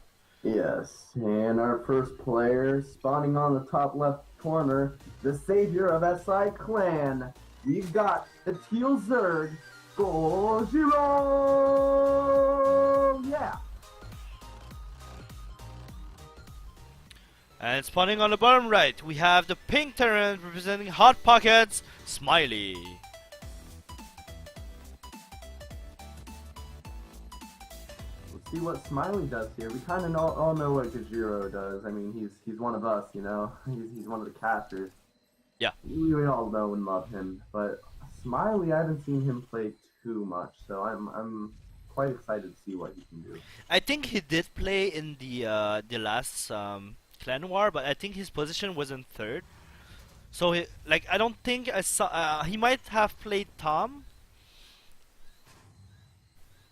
[SPEAKER 1] Yes, and our first player, spawning on the top left corner, the savior of SIClan. We've got the Teal Zerg, Gojiro! Yeah!
[SPEAKER 2] And spawning on the bottom right, we have the pink Terran representing Hot Pockets, Smiley.
[SPEAKER 1] See what Smiley does here. We kind of all know what Gajiro does. I mean, he's one of us, you know. He's one of the casters.
[SPEAKER 2] Yeah.
[SPEAKER 1] We all know and love him. But Smiley, I haven't seen him play too much, so I'm quite excited to see what he can do.
[SPEAKER 2] I think he did play in the last Clanwar, but I think his position was in third. So I don't think I saw. He might have played Tom,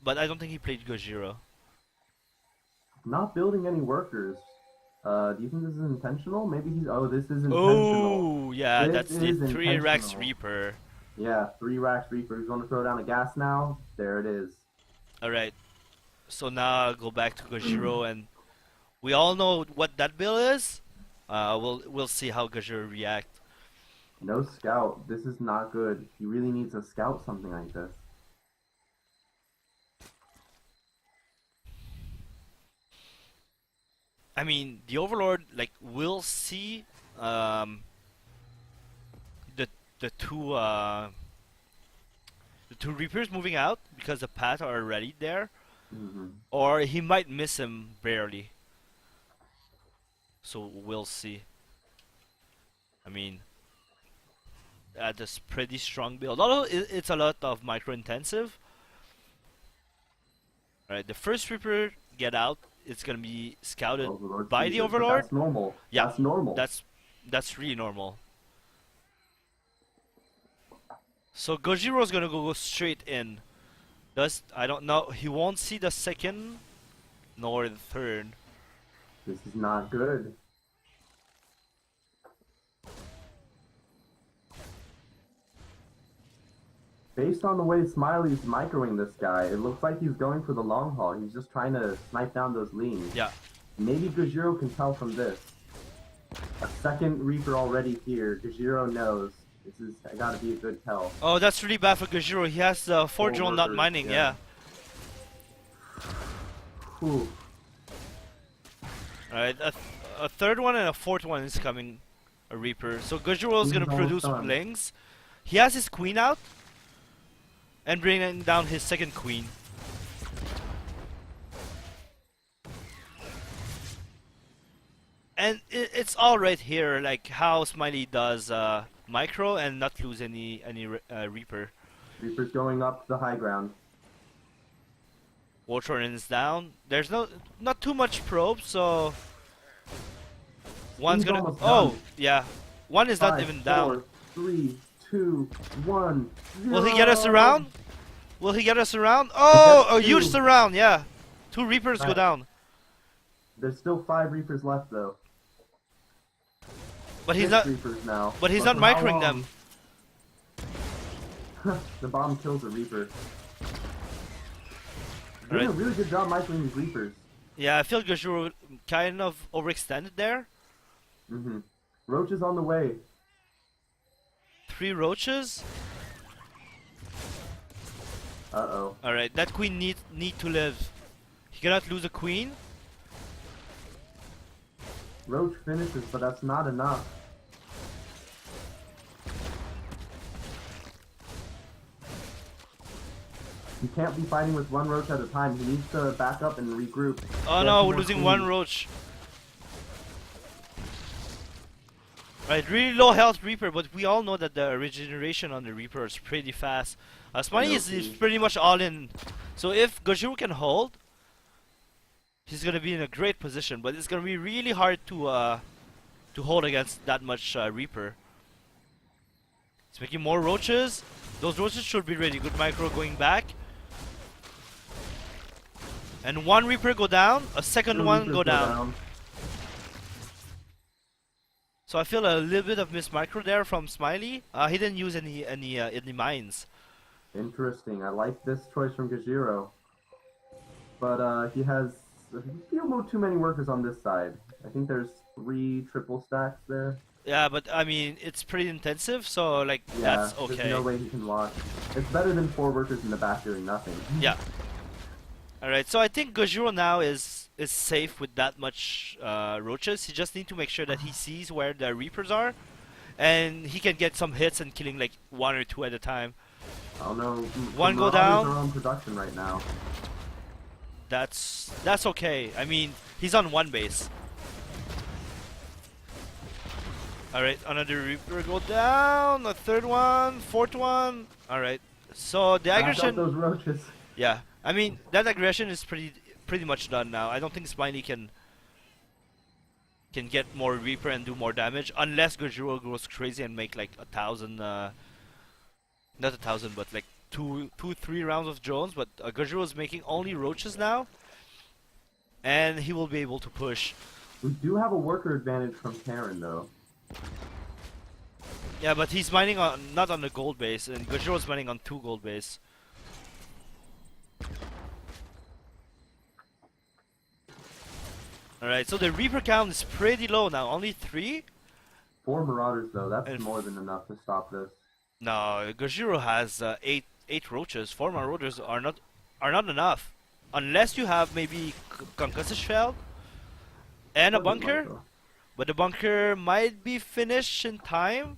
[SPEAKER 2] but I don't think he played Gojira.
[SPEAKER 1] Not building any workers. Do you think this is intentional? Maybe he's. Oh, this is intentional.
[SPEAKER 2] Oh, yeah,
[SPEAKER 1] This
[SPEAKER 2] that's the
[SPEAKER 1] is
[SPEAKER 2] 3 Rex
[SPEAKER 1] intentional.
[SPEAKER 2] Reaper.
[SPEAKER 1] Yeah, 3 Rax Reaper. He's going to throw down a gas now. There it is.
[SPEAKER 2] Alright, so now I'll go back to Gojiro, and we all know what that build is. We'll see how Gojiro react.
[SPEAKER 1] No scout. This is not good. He really needs to scout something like this.
[SPEAKER 2] I mean, the Overlord will see the the two Reapers moving out because the path are already there, or he might miss him barely. So we'll see. I mean, that's pretty strong build. Although it's a lot of micro intensive. Alright, the first Reaper get out. It's gonna be scouted
[SPEAKER 1] Overlord
[SPEAKER 2] by
[SPEAKER 1] sees
[SPEAKER 2] the
[SPEAKER 1] it, but
[SPEAKER 2] Overlord.
[SPEAKER 1] That's normal.
[SPEAKER 2] Yeah,
[SPEAKER 1] That's normal.
[SPEAKER 2] That's really normal. So Gojiro's gonna go straight in. I don't know. He won't see the second nor the third.
[SPEAKER 1] This is not good. Based on the way Smiley's microing this guy, it looks like he's going for the long haul. He's just trying to snipe down those leans.
[SPEAKER 2] Yeah.
[SPEAKER 1] Maybe Gojiro can tell from this. A second Reaper already here. Gojiro knows. This is gotta be a good tell.
[SPEAKER 2] Oh, that's really bad for Gojiro. He has the 4 drone not
[SPEAKER 1] workers,
[SPEAKER 2] mining.
[SPEAKER 1] yeah. Whew.
[SPEAKER 2] Alright, a third one and a fourth one is coming. A Reaper. So Gojiro is gonna
[SPEAKER 1] He's
[SPEAKER 2] produce
[SPEAKER 1] almost done.
[SPEAKER 2] blings. He has his queen out. And bringing down his second queen. And it's all right here, like how Smiley does micro and not lose any Reaper.
[SPEAKER 1] Reaper's going up the high ground.
[SPEAKER 2] Voltron is down. There's not too much probe, so one's
[SPEAKER 1] He's
[SPEAKER 2] gonna.
[SPEAKER 1] almost
[SPEAKER 2] Oh,
[SPEAKER 1] done.
[SPEAKER 2] yeah, one is not
[SPEAKER 1] 5,
[SPEAKER 2] even
[SPEAKER 1] 4,
[SPEAKER 2] down.
[SPEAKER 1] 3, 2, 1.
[SPEAKER 2] Will he get us
[SPEAKER 1] 0.
[SPEAKER 2] around? Will he get us around? Oh, a
[SPEAKER 1] That's
[SPEAKER 2] huge
[SPEAKER 1] 2.
[SPEAKER 2] surround. Yeah, 2 Reapers go
[SPEAKER 1] Right.
[SPEAKER 2] down.
[SPEAKER 1] There's still 5 Reapers left though.
[SPEAKER 2] But he's
[SPEAKER 1] 6
[SPEAKER 2] not.
[SPEAKER 1] Reapers now.
[SPEAKER 2] But he's not
[SPEAKER 1] for how
[SPEAKER 2] microing them.
[SPEAKER 1] long? The bomb kills the Reaper. Doing a
[SPEAKER 2] Right.
[SPEAKER 1] really good job microing these Reapers.
[SPEAKER 2] Yeah, I feel Gojiro kind of overextended there.
[SPEAKER 1] Roach is on the way.
[SPEAKER 2] 3 roaches.
[SPEAKER 1] Uh-oh.
[SPEAKER 2] Alright, that queen need to live. He cannot lose a queen.
[SPEAKER 1] Roach finishes, but that's not enough. He can't be fighting with 1 roach at a time. He needs to back up and regroup.
[SPEAKER 2] Oh
[SPEAKER 1] Get
[SPEAKER 2] no,
[SPEAKER 1] more
[SPEAKER 2] we're losing
[SPEAKER 1] queens.
[SPEAKER 2] 1 roach. Right, really low health Reaper, but we all know that the regeneration on the Reaper is pretty fast. Smiley is pretty much all in. So if Gojiro can hold, he's gonna be in a great position. But it's gonna be really hard to hold against that much Reaper. He's making more roaches. Those roaches should be ready. Good micro going back. And 1 Reaper go down, a second
[SPEAKER 1] 2
[SPEAKER 2] one
[SPEAKER 1] Reapers
[SPEAKER 2] go down. So I feel a little bit of miss micro there from Smiley. He didn't use any mines.
[SPEAKER 1] Interesting. I like this choice from Gajiro. But he has a little too many workers on this side. I think there's 3 triple stacks there.
[SPEAKER 2] Yeah, but I mean it's pretty intensive, so like
[SPEAKER 1] Yeah,
[SPEAKER 2] that's okay.
[SPEAKER 1] there's no way he can watch. It's better than 4 workers in the back doing nothing.
[SPEAKER 2] Yeah. All right, so I think Gojiro now is safe with that much roaches. He just need to make sure that he sees where the Reapers are, and he can get some hits and killing like 1 or 2 at a time.
[SPEAKER 1] I don't know.
[SPEAKER 2] One go
[SPEAKER 1] Marauders
[SPEAKER 2] down.
[SPEAKER 1] are on production right now.
[SPEAKER 2] That's okay. I mean he's on 1 base. All right, another Reaper go down. A 3rd one, 4th one. All right, so the
[SPEAKER 1] Back up
[SPEAKER 2] aggression.
[SPEAKER 1] those roaches.
[SPEAKER 2] Yeah, I mean that aggression is pretty much done now. I don't think Smiley can get more Reaper and do more damage unless Gojiro goes crazy and make like 1,000, not 1,000, but like three rounds of drones. But Gojiro is making only roaches now, and he will be able to push.
[SPEAKER 1] We do have a worker advantage from Terran though.
[SPEAKER 2] Yeah, but he's mining on not on the gold base, and Gojiro's mining on 2 gold base. Alright, so the Reaper count is pretty low now, only 3?
[SPEAKER 1] 4 Marauders though, that's
[SPEAKER 2] And
[SPEAKER 1] more than enough to stop this.
[SPEAKER 2] No, Gojiro has 8 roaches. 4 Marauders are not enough. Unless you have maybe Concussive Shell and a bunker. But the bunker might be finished in time.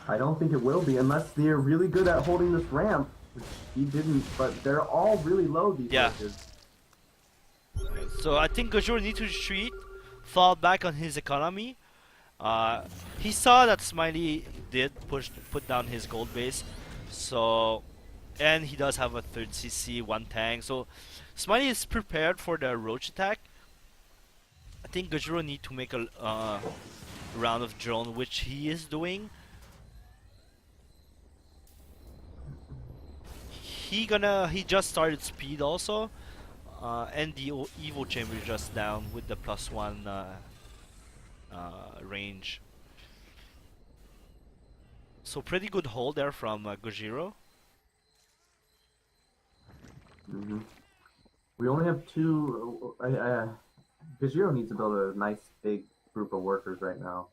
[SPEAKER 1] I don't think it will be unless they're really good at holding this ramp, which he didn't, but they're all really low, these roaches.
[SPEAKER 2] So I think Gojiro needs to retreat, fall back on his economy. He saw that Smiley did put down his gold base, so, and he does have a 3rd CC, 1 tank, so Smiley is prepared for the roach attack. I think Gojiro need to make a round of drone, which he is doing. He just started speed also, and the Evo chamber is just down with the +1 range. So pretty good hold there from Gojiro.
[SPEAKER 1] We only have 2. Gojiro needs to build a nice big group of workers right now.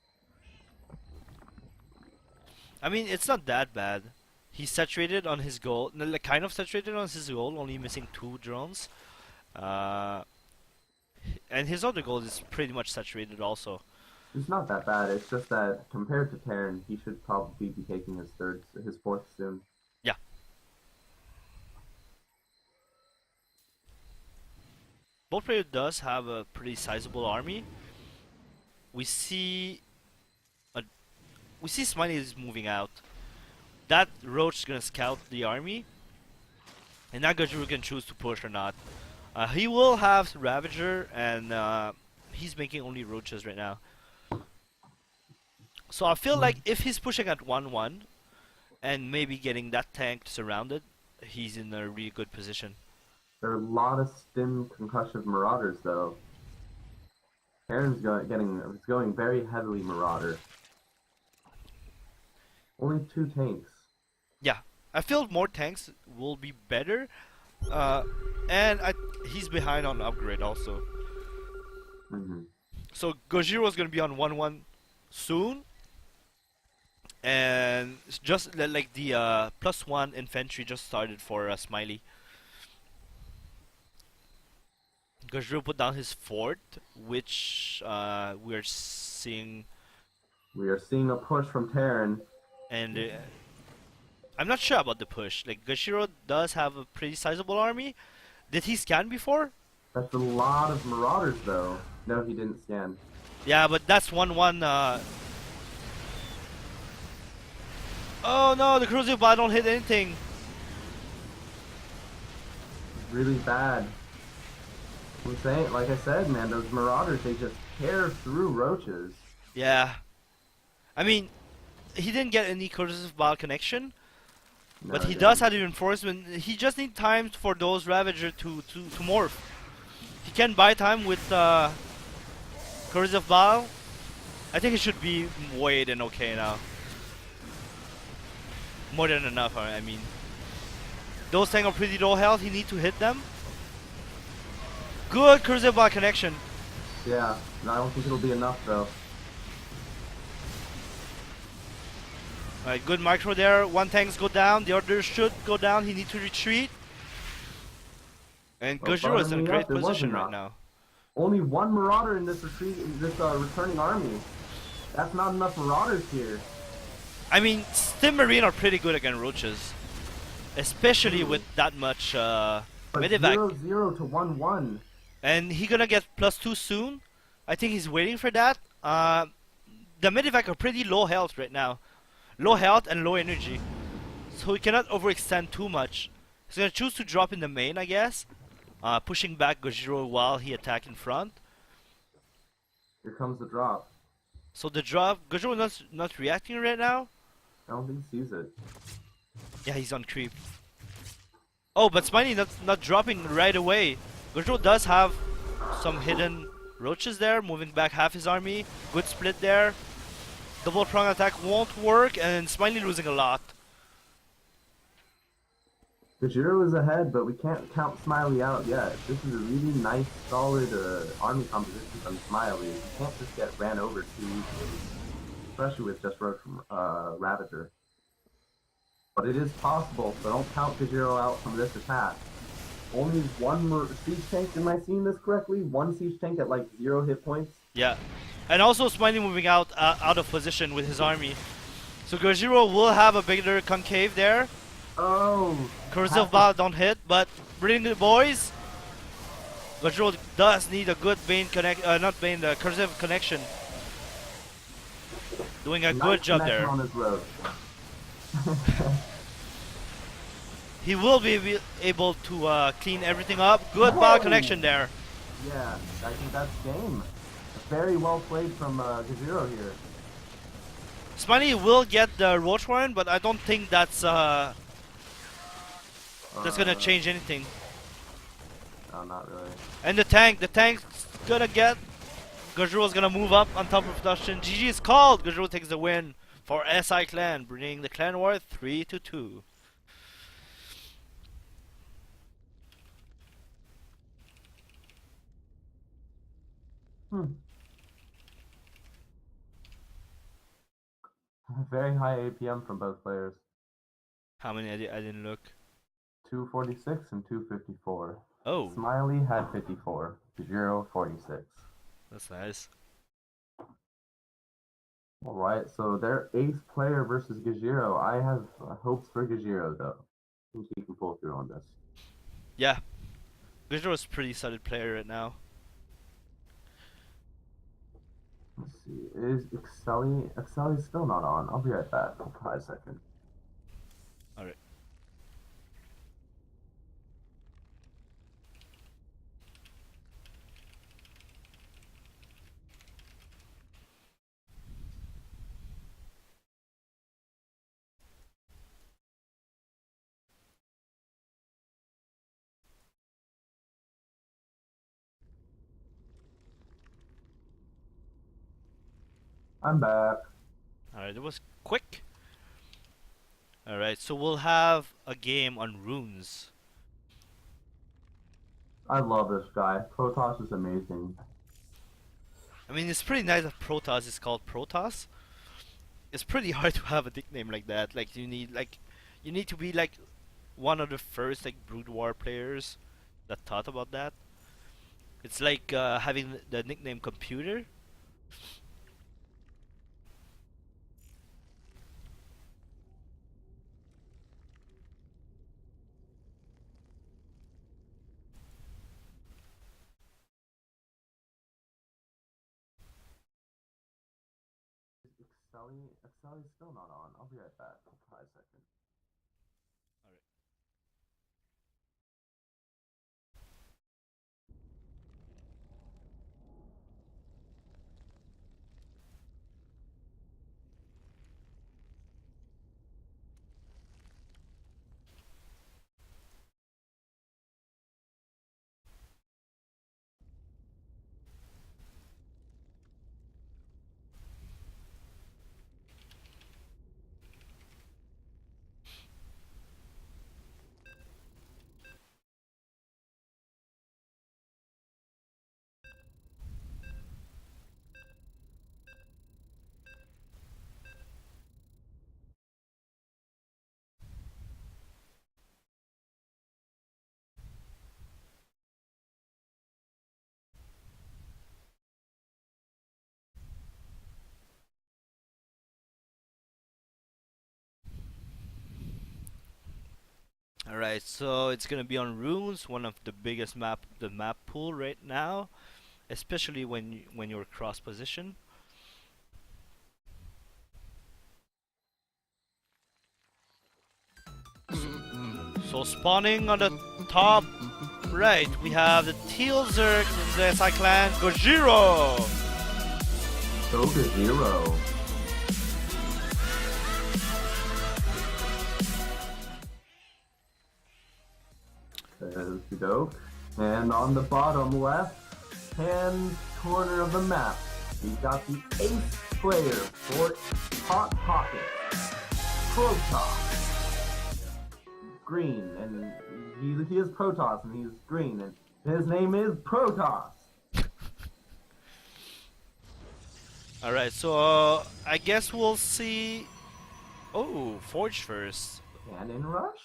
[SPEAKER 2] I mean, it's not that bad. He's saturated on his goal, like kind of saturated on his goal, only missing 2 drones. And his other goal is pretty much saturated also.
[SPEAKER 1] It's not that bad. It's just that compared to Terran, he should probably be taking his 4th soon.
[SPEAKER 2] Yeah. Both player does have a pretty sizable army. We see Smiley is moving out. That roach is gonna scout the army, and now Gojiro can choose to push or not. He will have Ravager, and he's making only roaches right now. So I feel like if he's pushing at 1-1 and maybe getting that tank surrounded, he's in a really good position.
[SPEAKER 1] There are a lot of stim concussive Marauders though. Terran's going very heavily Marauder. Only 2 tanks.
[SPEAKER 2] Yeah, I feel more tanks will be better, and he's behind on upgrade also. So Gojiro is gonna be on 1-1 soon, and it's just like the +1 infantry just started for Smiley. Gojiro put down his fort, which we're seeing.
[SPEAKER 1] We are seeing a push from Terran.
[SPEAKER 2] And I'm not sure about the push. Like, Gojiro does have a pretty sizable army. Did he scan before?
[SPEAKER 1] That's a lot of Marauders though. No, he didn't scan.
[SPEAKER 2] Yeah, but that's 1-1. Oh no, the cruiser bot don't hit anything.
[SPEAKER 1] Really bad. I'm saying, like I said, man, those Marauders, they just tear through roaches.
[SPEAKER 2] Yeah. I mean, he didn't get any corrosive ball connection,
[SPEAKER 1] No,
[SPEAKER 2] but he does have the reinforcement. He just needs time for those Ravager to morph. He can buy time with corrosive ball. I think it should be way than okay now. More than enough, I mean. Those tanks are pretty low health. He needs to hit them. Good corrosive ball connection.
[SPEAKER 1] Yeah, no, I don't think it'll be enough though.
[SPEAKER 2] Alright, good micro there. 1 tanks go down, the others should go down. He needs to retreat. And Gojiro is in a great position right now.
[SPEAKER 1] Only 1 Marauder in this returning army. That's not enough Marauders here.
[SPEAKER 2] I mean, Stim Marine are pretty good against roaches, especially with that much medevac.
[SPEAKER 1] 0-0 to 1-1.
[SPEAKER 2] And he gonna get +2 soon. I think he's waiting for that. The medevac are pretty low health right now. Low health and low energy. So he cannot overextend too much. He's gonna choose to drop in the main, I guess. Pushing back Gojiro while he attack in front.
[SPEAKER 1] Here comes the drop.
[SPEAKER 2] So the drop, Gojiro not reacting right now.
[SPEAKER 1] I don't think he sees it.
[SPEAKER 2] Yeah, he's on creep. Oh, but Spiny not dropping right away. Gojiro does have some hidden roaches there, moving back half his army. Good split there. Double prong attack won't work, and Smiley losing a lot.
[SPEAKER 1] Gojiro is ahead, but we can't count Smiley out yet. This is a really nice, solid army composition from Smiley. You can't just get ran over too easily, especially with just Roach Ravager. But it is possible, so don't count Gojiro out from this attack. Only one siege tank, am I seeing this correctly? One siege tank at like 0 hit points?
[SPEAKER 2] Yeah. And also Smiley moving out of position with his army. So Gojiro will have a bigger concave there.
[SPEAKER 1] Oh!
[SPEAKER 2] Corrosive Ball don't hit, but bring the boys. Gojiro does need a good Bane not Bane, the Corrosive connection. Doing a good job there.
[SPEAKER 1] On his road.
[SPEAKER 2] He will be able to clean everything up. Good ball connection there.
[SPEAKER 1] Yeah, I think that's game. Very well played from Gojiro here.
[SPEAKER 2] Smiley will get the Roach Warren, but I don't think that's gonna change anything.
[SPEAKER 1] No, not really.
[SPEAKER 2] And the tank's gonna get. Gojiro's gonna move up on top of production. GG is called. Gojiro takes the win for SIClan, bringing the Clanwar 3-2.
[SPEAKER 1] Very high APM from both players.
[SPEAKER 2] How many? I didn't look.
[SPEAKER 1] 246 and 254.
[SPEAKER 2] Oh.
[SPEAKER 1] Smiley had 54. Gojiro 46.
[SPEAKER 2] That's nice.
[SPEAKER 1] Alright, so their ace player versus Gojiro. I have hopes for Gojiro though. I think he can pull through on this.
[SPEAKER 2] Yeah. Gojiro's a pretty solid player right now.
[SPEAKER 1] Let's see. Is Exceli still not on? I'll be right back. Hold on a second.
[SPEAKER 2] Alright.
[SPEAKER 1] I'm back.
[SPEAKER 2] Alright, it was quick. Alright, so we'll have a game on runes.
[SPEAKER 1] I love this guy. Protoss is amazing.
[SPEAKER 2] I mean, it's pretty nice that Protoss is called Protoss. It's pretty hard to have a nickname like that. Like you need to be like one of the first like Brood War players that thought about that. It's like having the nickname Computer.
[SPEAKER 1] Exceli's still not on. I'll be right back. Hold on a second.
[SPEAKER 2] Alright. Alright, so it's gonna be on runes, one of the biggest map pool right now, especially when you're cross position. So So spawning on the top right, we have the Teal Zerg in the SIClan Gojiro.
[SPEAKER 1] Go Gojiro. There's the dope. And on the bottom left hand corner of the map, we've got the ace player for HtPk. Protoss. Green, and he is Protoss, and he's green, and his name is Protoss.
[SPEAKER 2] Alright, so I guess we'll see. Oh, Forge first.
[SPEAKER 1] Cannon rush?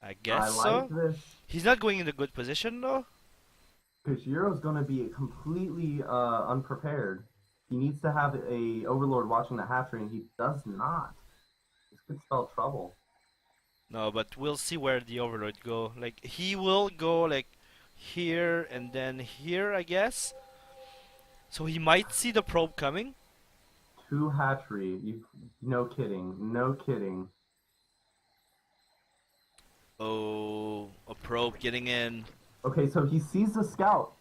[SPEAKER 2] I guess
[SPEAKER 1] I like this.
[SPEAKER 2] He's not going in a good position though.
[SPEAKER 1] Kushiro's gonna be completely unprepared. He needs to have a Overlord watching the hatchery, and he does not. This could spell trouble.
[SPEAKER 2] No, but we'll see where the Overlord go. Like, he will go like here and then here, I guess. So he might see the probe coming.
[SPEAKER 1] 2 hatchery. No kidding. No kidding.
[SPEAKER 2] Oh, a probe getting in.
[SPEAKER 1] Okay, so he sees the scout.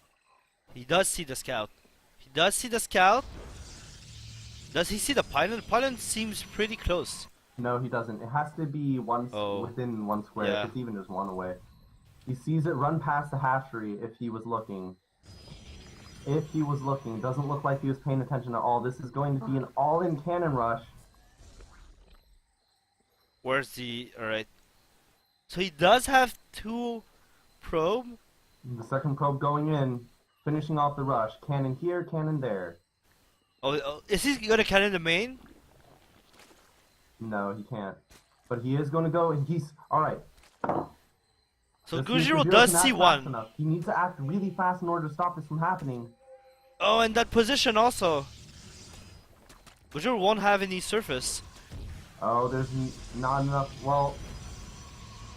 [SPEAKER 2] He does see the scout. He does see the scout. Does he see the pylon? The pylon seems pretty close.
[SPEAKER 1] No, he doesn't. It has to be within 1 square.
[SPEAKER 2] Yeah.
[SPEAKER 1] If it's even just 1 away. He sees it run past the hatchery if he was looking. If he was looking. Doesn't look like he was paying attention at all. This is going to be an all-in cannon rush.
[SPEAKER 2] Where's the... Alright. So he does have 2 probe.
[SPEAKER 1] The second probe going in. Finishing off the rush. Cannon here, cannon there.
[SPEAKER 2] Oh, is he gonna cannon the main?
[SPEAKER 1] No, he can't. But he is going to go, and he's... Alright.
[SPEAKER 2] So Gujiro does see 1.
[SPEAKER 1] He needs to act really fast in order to stop this from happening.
[SPEAKER 2] Oh, and that position also. Gujiro won't have any surface.
[SPEAKER 1] Oh, there's not enough... Well,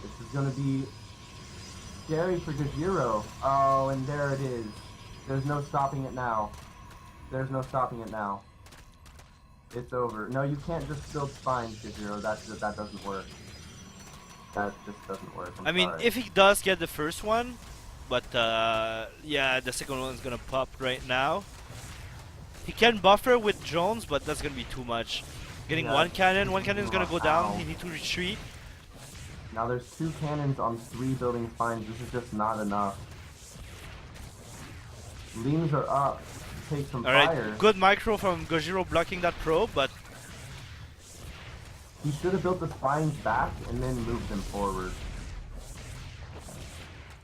[SPEAKER 1] this is going to be scary for Gujiro. Oh, and there it is. There's no stopping it now. There's no stopping it now. It's over. No, you can't just build spines, Gujiro. That doesn't work. That just doesn't work.
[SPEAKER 2] I mean, if he does get the first one, but yeah, the second one is gonna pop right now. He can buffer with drones, but that's gonna be too much. Getting one cannon is gonna go down. He needs to retreat.
[SPEAKER 1] Now there's 2 cannons on 3 building spines. This is just not enough. Leans are up. Take some fire.
[SPEAKER 2] Alright, good micro from Gojiro blocking that probe, but
[SPEAKER 1] he should have built the spines back and then moved them forward.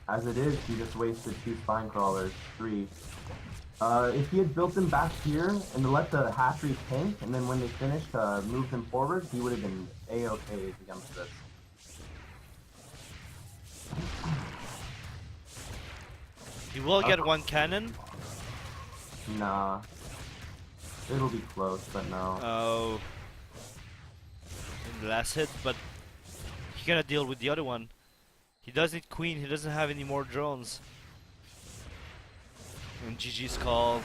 [SPEAKER 1] As it is, he just wasted 2 spine crawlers. 3. If he had built them back here and let the hatchery tank, and then when they finished, move them forward, he would have been A-okay against this.
[SPEAKER 2] he will get 1 cannon.
[SPEAKER 1] Nah. It'll be close, but no.
[SPEAKER 2] Oh. In the last hit, but he gonna deal with the other one. He does need queen, he doesn't have any more drones. And GG's called.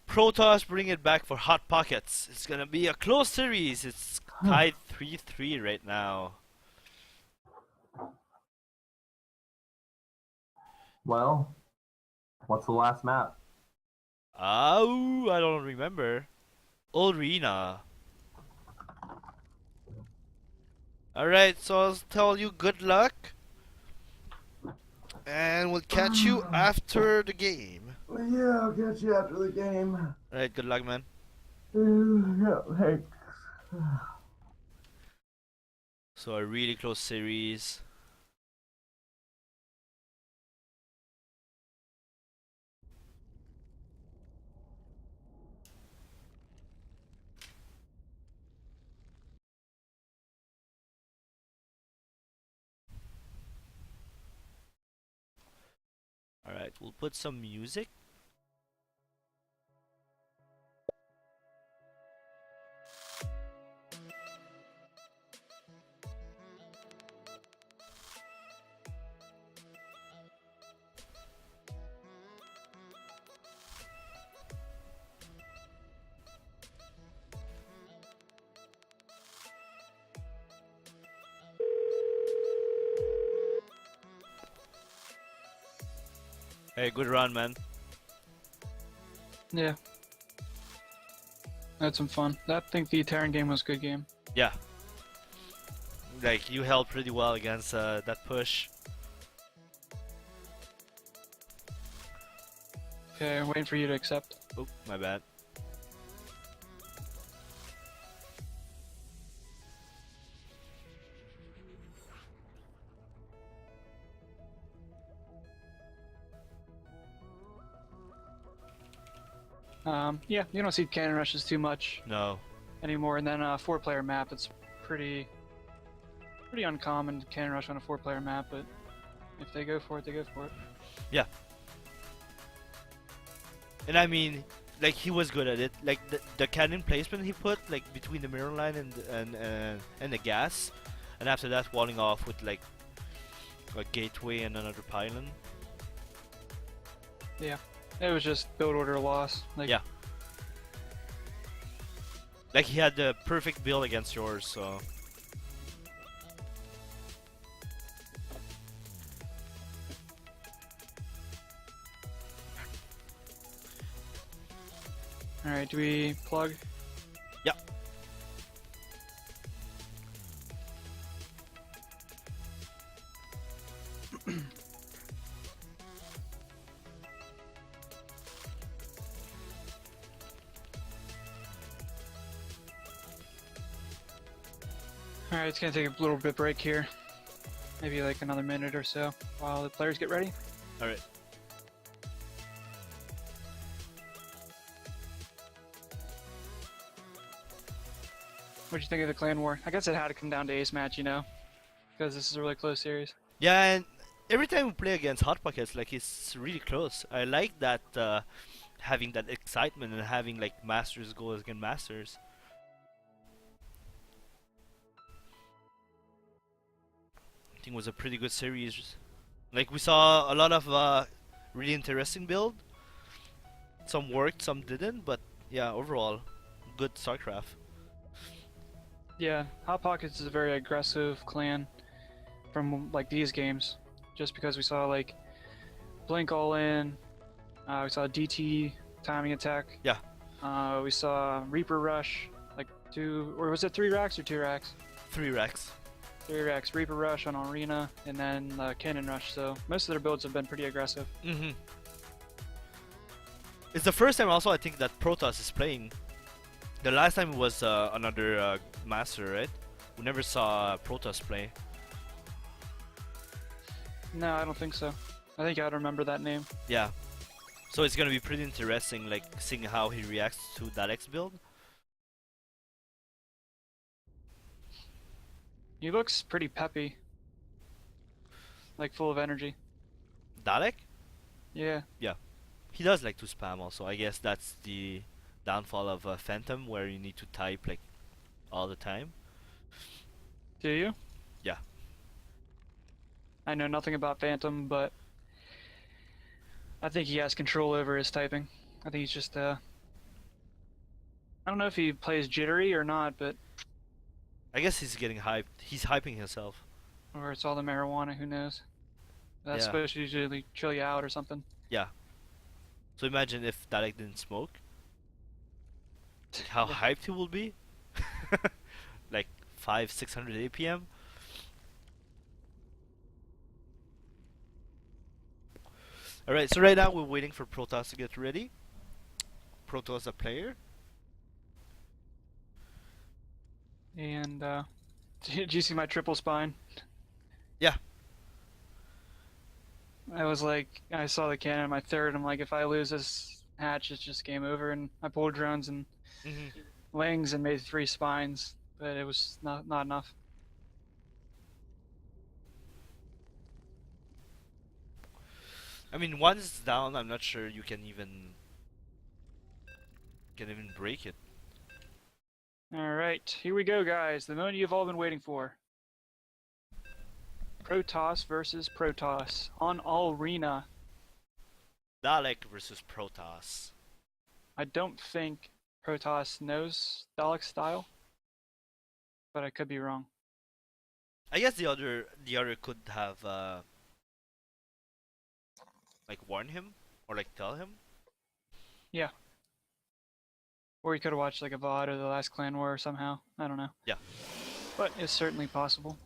[SPEAKER 2] Protoss bring it back for hot pockets. It's gonna be a close series. It's tied 3-3 right now.
[SPEAKER 1] Well, what's the last map?
[SPEAKER 2] Oh, I don't remember. Arena. Alright, so I'll tell you good luck. And we'll catch you after the game.
[SPEAKER 1] Yeah, I'll catch you after the game.
[SPEAKER 2] Alright, good luck, man.
[SPEAKER 1] Yeah, thanks.
[SPEAKER 2] So a really close series. Alright, we'll put some music. Hey, good run, man.
[SPEAKER 3] Yeah. Had some fun. I think the Terran game was a good game.
[SPEAKER 2] Yeah. Like, you held pretty well against that push.
[SPEAKER 3] Okay, I'm waiting for you to accept.
[SPEAKER 2] Oh, my bad.
[SPEAKER 3] Yeah, you don't see cannon rushes too much
[SPEAKER 2] No.
[SPEAKER 3] anymore, and then a 4-player map, it's pretty uncommon to cannon rush on a 4-player map, but if they go for it, they go for it.
[SPEAKER 2] Yeah. And I mean, like, he was good at it. Like, the cannon placement he put, like, between the mirror line and the gas, and after that walling off with, like, a gateway and another pylon.
[SPEAKER 3] Yeah. It was just build order loss. Like,
[SPEAKER 2] Yeah. Like, he had the perfect build against yours, so...
[SPEAKER 3] Alright, do we plug?
[SPEAKER 2] Yep.
[SPEAKER 3] Alright, it's gonna take a little bit break here. Maybe like another minute or so while the players get ready.
[SPEAKER 2] Alright.
[SPEAKER 3] What'd you think of the clan war? I guess it had to come down to ace match, you know? Because this is a really close series.
[SPEAKER 2] Yeah, and every time we play against HtPk, it's like it's really close. I like that having that excitement and having like masters go against masters. I think it was a pretty good series. Like, we saw a lot of really interesting build. Some worked, some didn't, but yeah, overall, good StarCraft.
[SPEAKER 3] Yeah, Hot Pockets is a very aggressive clan from like these games. Just because we saw like Blink all in, we saw DT timing attack.
[SPEAKER 2] Yeah.
[SPEAKER 3] We saw Reaper Rush, like 2, or was it 3 racks or 2 racks?
[SPEAKER 2] 3 racks.
[SPEAKER 3] 3 racks, Reaper Rush on Arena, and then Cannon Rush. So most of their builds have been pretty aggressive.
[SPEAKER 2] Mm-hmm. It's the first time also I think that Protoss is playing. The last time it was another master, right? We never saw Protoss play.
[SPEAKER 3] No, I don't think so. I think I'd remember that name.
[SPEAKER 2] Yeah. So it's gonna be pretty interesting, like, seeing how he reacts to that X build.
[SPEAKER 3] He looks pretty peppy. Like full of energy.
[SPEAKER 2] Dalek?
[SPEAKER 3] Yeah.
[SPEAKER 2] Yeah. He does like to spam also. I guess that's the downfall of Phantom, where you need to type like all the time.
[SPEAKER 3] Do you?
[SPEAKER 2] Yeah.
[SPEAKER 3] I know nothing about Phantom, but I think he has control over his typing. I think he's just I don't know if he plays jittery or not, but
[SPEAKER 2] I guess he's getting hyped. He's hyping himself.
[SPEAKER 3] or it's all the marijuana, who knows. That's
[SPEAKER 2] Yeah.
[SPEAKER 3] supposed to usually chill you out or something.
[SPEAKER 2] Yeah. So imagine if Dalek didn't smoke. Like how
[SPEAKER 3] Yeah.
[SPEAKER 2] hyped he will be. Like 600 APM. Alright, so right now we're waiting for Protoss to get ready. Protoss a player.
[SPEAKER 3] And did you see my triple spine?
[SPEAKER 2] Yeah.
[SPEAKER 3] I was like, I saw the cannon on my third. I'm like, if I lose this hatch, it's just game over. And I pulled drones and wings and made 3 spines, but it was not enough.
[SPEAKER 2] I mean, once down, I'm not sure you can even break it.
[SPEAKER 3] All right, here we go, guys. The moment you've all been waiting for. Protoss versus Protoss on Arena.
[SPEAKER 2] Dalek versus Protoss.
[SPEAKER 3] I don't think Protoss knows Dalek's style, but I could be wrong.
[SPEAKER 2] I guess the other could have like warn him or like tell him.
[SPEAKER 3] Yeah. Or you could have watched like a VOD or the last Clan War somehow. I don't know.
[SPEAKER 2] Yeah.
[SPEAKER 3] But it's certainly possible.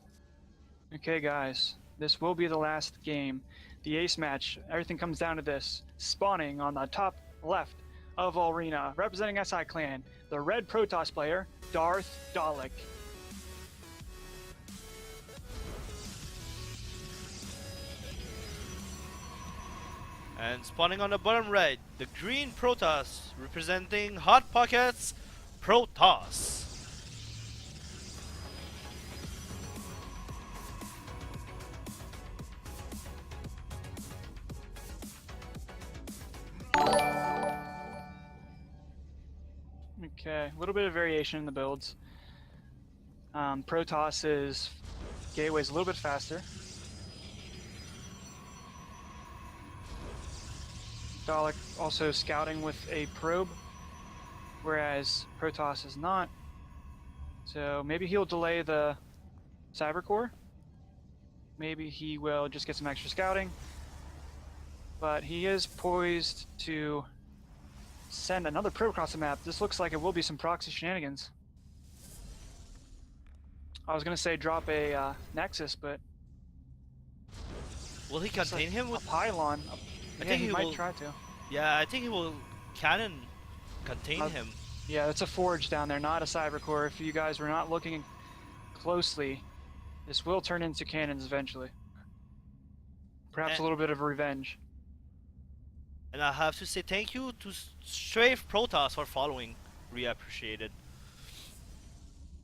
[SPEAKER 3] Okay, guys. This will be the last game. The ace match. Everything comes down to this. Spawning on the top left of arena, representing SIClan, the red Protoss player, Darth Dalek.
[SPEAKER 2] And spawning on the bottom right, the green Protoss, representing Hot Pockets Protoss.
[SPEAKER 3] Okay, a little bit of variation in the builds. Protoss's gateway is a little bit faster. Dalek also scouting with a probe, whereas Protoss is not. So maybe he'll delay the cyber core. Maybe he will just get some extra scouting. But he is poised to send another probe across the map. This looks like it will be some proxy shenanigans. I was gonna say drop a Nexus, but
[SPEAKER 2] Will he contain him
[SPEAKER 3] a
[SPEAKER 2] with?
[SPEAKER 3] pylon.
[SPEAKER 2] I
[SPEAKER 3] Yeah,
[SPEAKER 2] think
[SPEAKER 3] he
[SPEAKER 2] he
[SPEAKER 3] might
[SPEAKER 2] will.
[SPEAKER 3] try to.
[SPEAKER 2] Yeah, I think he will cannon contain him.
[SPEAKER 3] Yeah, it's a forge down there, not a cyber core. If you guys were not looking closely, this will turn into cannons eventually. Perhaps a little bit of revenge.
[SPEAKER 2] And I have to say thank you to Strafe Protoss for following. Really appreciated.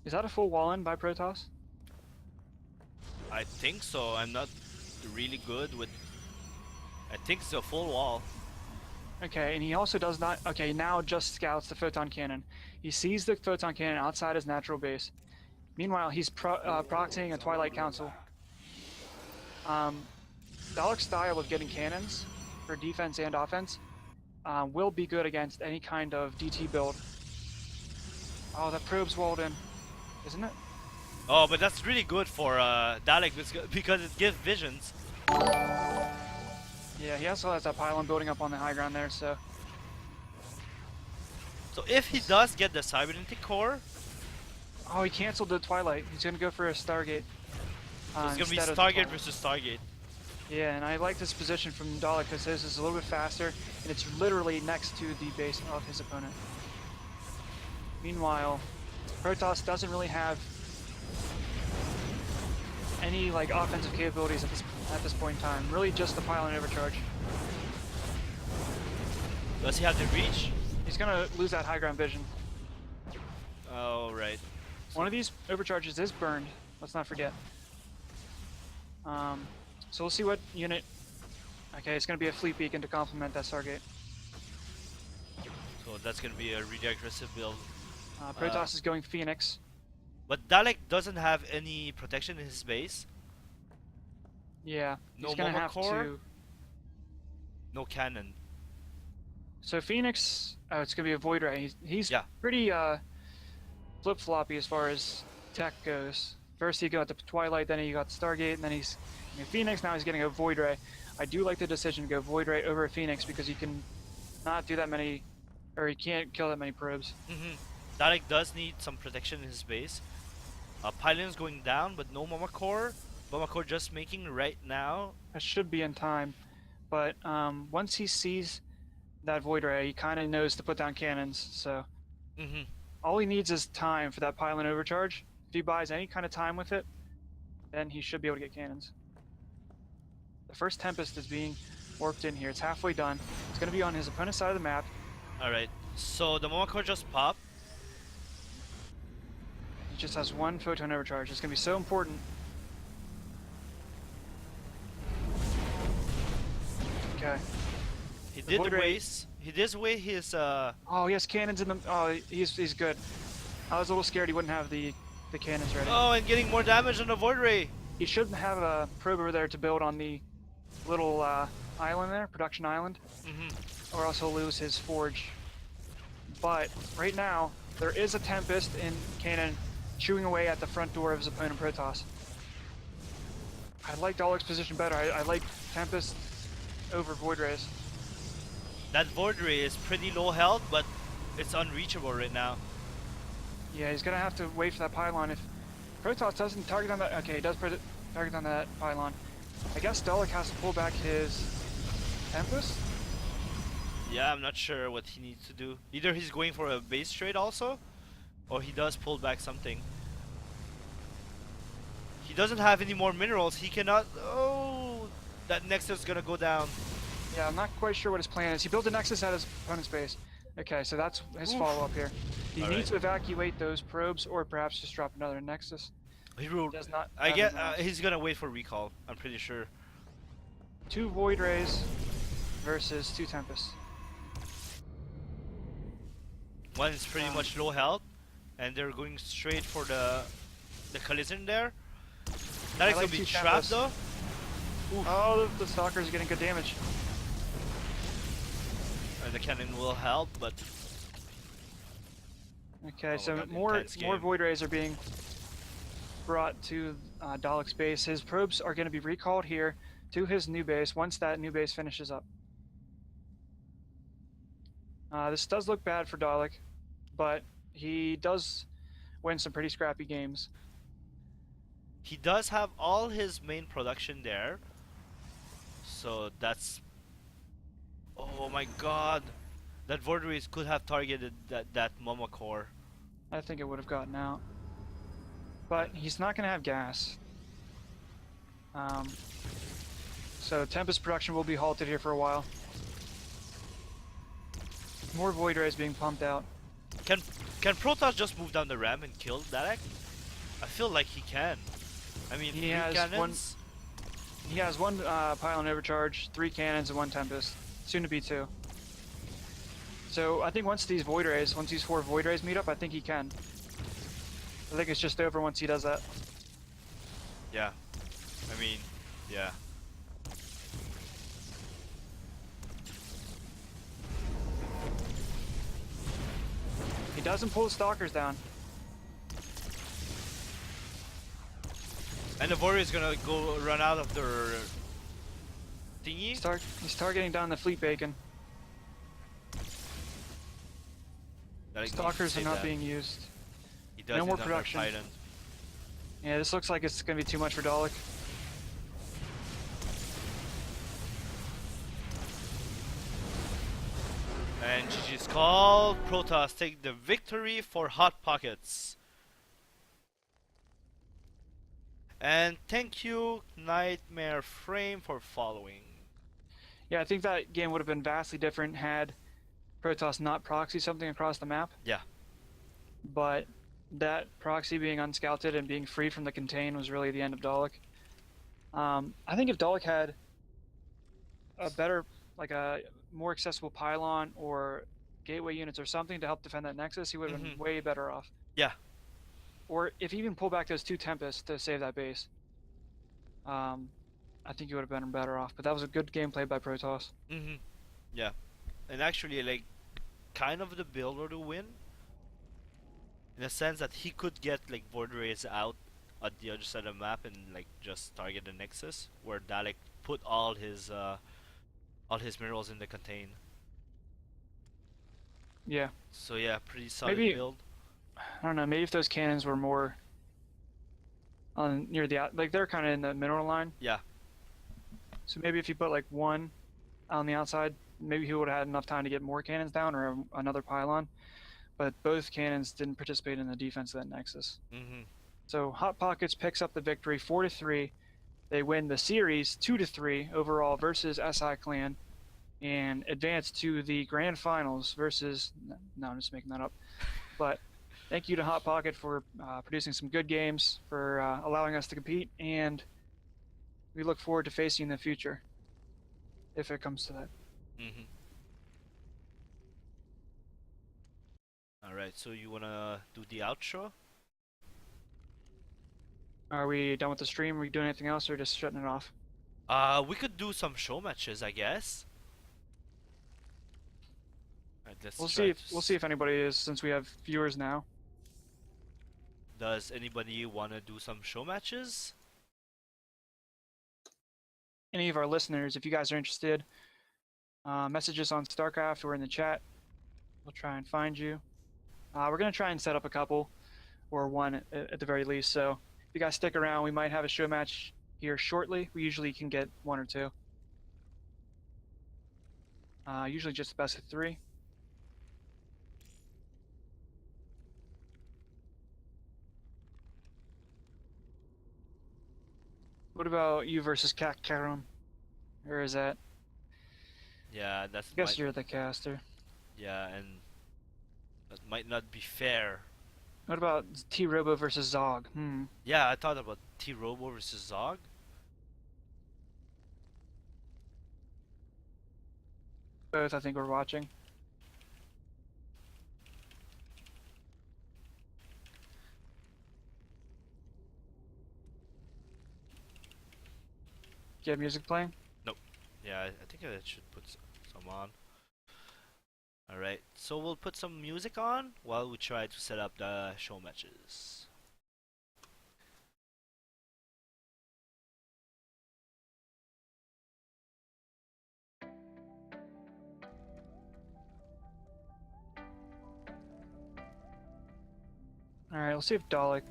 [SPEAKER 3] Is that a full wall-in by Protoss?
[SPEAKER 2] I think so. I'm not really good with. I think it's a full wall.
[SPEAKER 3] Okay, and he also does not. Okay, now just scouts the photon cannon. He sees the photon cannon outside his natural base. Meanwhile, he's proxying a Twilight Council. Dalek's style of getting cannons for defense and offense will be good against any kind of DT build. Oh, that probe's walled in, isn't it?
[SPEAKER 2] Oh, but that's really good for Dalek because it gives visions.
[SPEAKER 3] Yeah, he also has that pylon building up on the high ground there, so.
[SPEAKER 2] So if he does get the cybernetic core,
[SPEAKER 3] Oh, he canceled the Twilight. He's gonna go for a Stargate.
[SPEAKER 2] so it's gonna be
[SPEAKER 3] instead of the
[SPEAKER 2] Stargate
[SPEAKER 3] Twilight.
[SPEAKER 2] versus Stargate.
[SPEAKER 3] Yeah, and I like this position from Dalek because his is a little bit faster, and it's literally next to the base of his opponent. Meanwhile, Protoss doesn't really have any like offensive capabilities at this point in time. Really, just the pylon overcharge.
[SPEAKER 2] Does he have the reach?
[SPEAKER 3] He's gonna lose that high ground vision.
[SPEAKER 2] Oh, right.
[SPEAKER 3] One of these overcharges is burned. Let's not forget. So we'll see what unit. Okay, it's gonna be a fleet beacon to complement that Stargate.
[SPEAKER 2] So that's gonna be a really aggressive build.
[SPEAKER 3] Protoss is going Phoenix.
[SPEAKER 2] But Dalek doesn't have any protection in his base.
[SPEAKER 3] Yeah,
[SPEAKER 2] No
[SPEAKER 3] he's gonna
[SPEAKER 2] Mama
[SPEAKER 3] have
[SPEAKER 2] core?
[SPEAKER 3] to.
[SPEAKER 2] No cannon.
[SPEAKER 3] So Phoenix, oh, it's gonna be a Void Ray. He's
[SPEAKER 2] Yeah.
[SPEAKER 3] pretty flip-floppy as far as tech goes. First he got the Twilight, then he got the Stargate, and then he's Phoenix. Now he's getting a Void Ray. I do like the decision to go Void Ray over a Phoenix because you can not do that many, or you can't kill that many probes.
[SPEAKER 2] Dalek does need some protection in his base. Pylon's going down, but no Mama core. Mama core just making right now.
[SPEAKER 3] That should be in time, but once he sees that Void Ray, he kind of knows to put down cannons. So all he needs is time for that pylon overcharge. If he buys any kind of time with it, then he should be able to get cannons. The first Tempest is being warped in here. It's halfway done. It's going to be on his opponent's side of the map.
[SPEAKER 2] Alright, so the Mama core just popped.
[SPEAKER 3] He just has one photon overcharge. It's going to be so important. Okay.
[SPEAKER 2] He
[SPEAKER 3] The
[SPEAKER 2] did
[SPEAKER 3] Void Ray-
[SPEAKER 2] waste. He did waste his
[SPEAKER 3] Oh, he has cannons in the. Oh, he's good. I was a little scared he wouldn't have the cannons ready.
[SPEAKER 2] Oh, and getting more damage on the Void Ray.
[SPEAKER 3] He should have a probe over there to build on the little island there, production island, or else he'll lose his forge. But right now, there is a Tempest in cannon chewing away at the front door of his opponent Protoss. I like Dalek's position better. I like Tempest over Void Rays.
[SPEAKER 2] That Void Ray is pretty low health, but it's unreachable right now.
[SPEAKER 3] Yeah, he's gonna have to wait for that pylon. If Protoss doesn't target on that, okay, he does target on that pylon. I guess Dalek has to pull back his Tempest.
[SPEAKER 2] Yeah, I'm not sure what he needs to do. Either he's going for a base trade also, or he does pull back something. He doesn't have any more minerals. He cannot. Oh, that Nexus is gonna go down.
[SPEAKER 3] Yeah, I'm not quite sure what his plan is. He built a Nexus at his opponent's base. Okay, so that's his follow-up here. He needs to evacuate those probes, or perhaps just drop another Nexus.
[SPEAKER 2] He does not. I get. He's gonna wait for recall. I'm pretty sure.
[SPEAKER 3] 2 Void Rays versus 2 Tempests.
[SPEAKER 2] One is pretty much low health, and they're going straight for the collision there. That is gonna be trapped though.
[SPEAKER 3] Oof. Oh, the Stalkers are getting good damage.
[SPEAKER 2] The cannon will help, but
[SPEAKER 3] okay, so more Void Rays are being brought to Dalek's base. His probes are going to be recalled here to his new base once that new base finishes up. This does look bad for Dalek, but he does win some pretty scrappy games.
[SPEAKER 2] He does have all his main production there, so that's. Oh my god, that Void Rays could have targeted that Momo core.
[SPEAKER 3] I think it would have gotten out, but he's not going to have gas. So Tempest production will be halted here for a while. More Void Rays being pumped out.
[SPEAKER 2] Can Protoss just move down the ramp and kill Dalek? I feel like he can. I mean,
[SPEAKER 3] he has one pylon overcharge, 3 cannons, and 1 Tempest. Soon to be 2. So I think once these 4 Void Rays meet up, I think he can. I think it's just over once he does that.
[SPEAKER 2] Yeah. I mean, yeah.
[SPEAKER 3] He doesn't pull the Stalkers down.
[SPEAKER 2] And the Warrior is gonna go run out of their thingy.
[SPEAKER 3] He's targeting down the fleet bacon. Stalkers are not being used.
[SPEAKER 2] He does
[SPEAKER 3] no more production. Yeah, this looks like it's gonna be too much for Dalek.
[SPEAKER 2] And GG's called. Protoss take the victory for Hot Pockets. And thank you, Nightmare Frame, for following.
[SPEAKER 3] Yeah, I think that game would have been vastly different had Protoss not proxy something across the map.
[SPEAKER 2] Yeah.
[SPEAKER 3] But that proxy being unscouted and being free from the contain was really the end of Dalek. I think if Dalek had a better, like a more accessible pylon or gateway units or something to help defend that Nexus, he would have been way better off.
[SPEAKER 2] Yeah.
[SPEAKER 3] Or if he even pulled back those 2 Tempests to save that base, I think he would have been better off. But that was a good gameplay by Protoss.
[SPEAKER 2] Yeah. And actually, like, kind of the builder to win. In a sense that he could get, like, Void Rays out at the other side of the map and, like, just target the Nexus. Where Dalek put all his minerals in the contain.
[SPEAKER 3] Yeah.
[SPEAKER 2] So yeah, pretty solid build.
[SPEAKER 3] I don't know, maybe if those cannons were more on near the like they're kind of in the mineral line.
[SPEAKER 2] Yeah.
[SPEAKER 3] So maybe if you put like 1 on the outside, maybe he would have had enough time to get more cannons down or another pylon. But both cannons didn't participate in the defense of that Nexus. So Hot Pockets picks up the victory 4-3. They win the series 2-3 overall versus SIClan and advance to the grand finals versus. No, I'm just making that up. But thank you to Hot Pocket for producing some good games, for allowing us to compete, and we look forward to facing in the future, if it comes to that.
[SPEAKER 2] Alright, so you wanna do the outro?
[SPEAKER 3] Are we done with the stream? Are we doing anything else, or just shutting it off?
[SPEAKER 2] We could do some show matches, I guess. Right,
[SPEAKER 3] we'll see if anybody is, since we have viewers now.
[SPEAKER 2] Does anybody want to do some show matches?
[SPEAKER 3] Any of our listeners, if you guys are interested, Messages on StarCraft or in the chat. We'll try and find you. We're gonna try and set up a couple, or one at the very least. So if you guys stick around, we might have a show match here shortly. We usually can get 1 or 2. Usually just the best of 3. What about you versus Karum? Or is that?
[SPEAKER 2] Yeah,
[SPEAKER 3] I guess you're the caster.
[SPEAKER 2] Yeah, and that might not be fair.
[SPEAKER 3] What about T-Robo versus Zog?
[SPEAKER 2] Yeah, I thought about T-Robo versus Zog.
[SPEAKER 3] Both, I think we're watching. Do you have music playing?
[SPEAKER 2] Nope. Yeah, I think I should put some on. Alright, so we'll put some music on while we try to set up the show matches.
[SPEAKER 3] Alright, let's see if Dalek...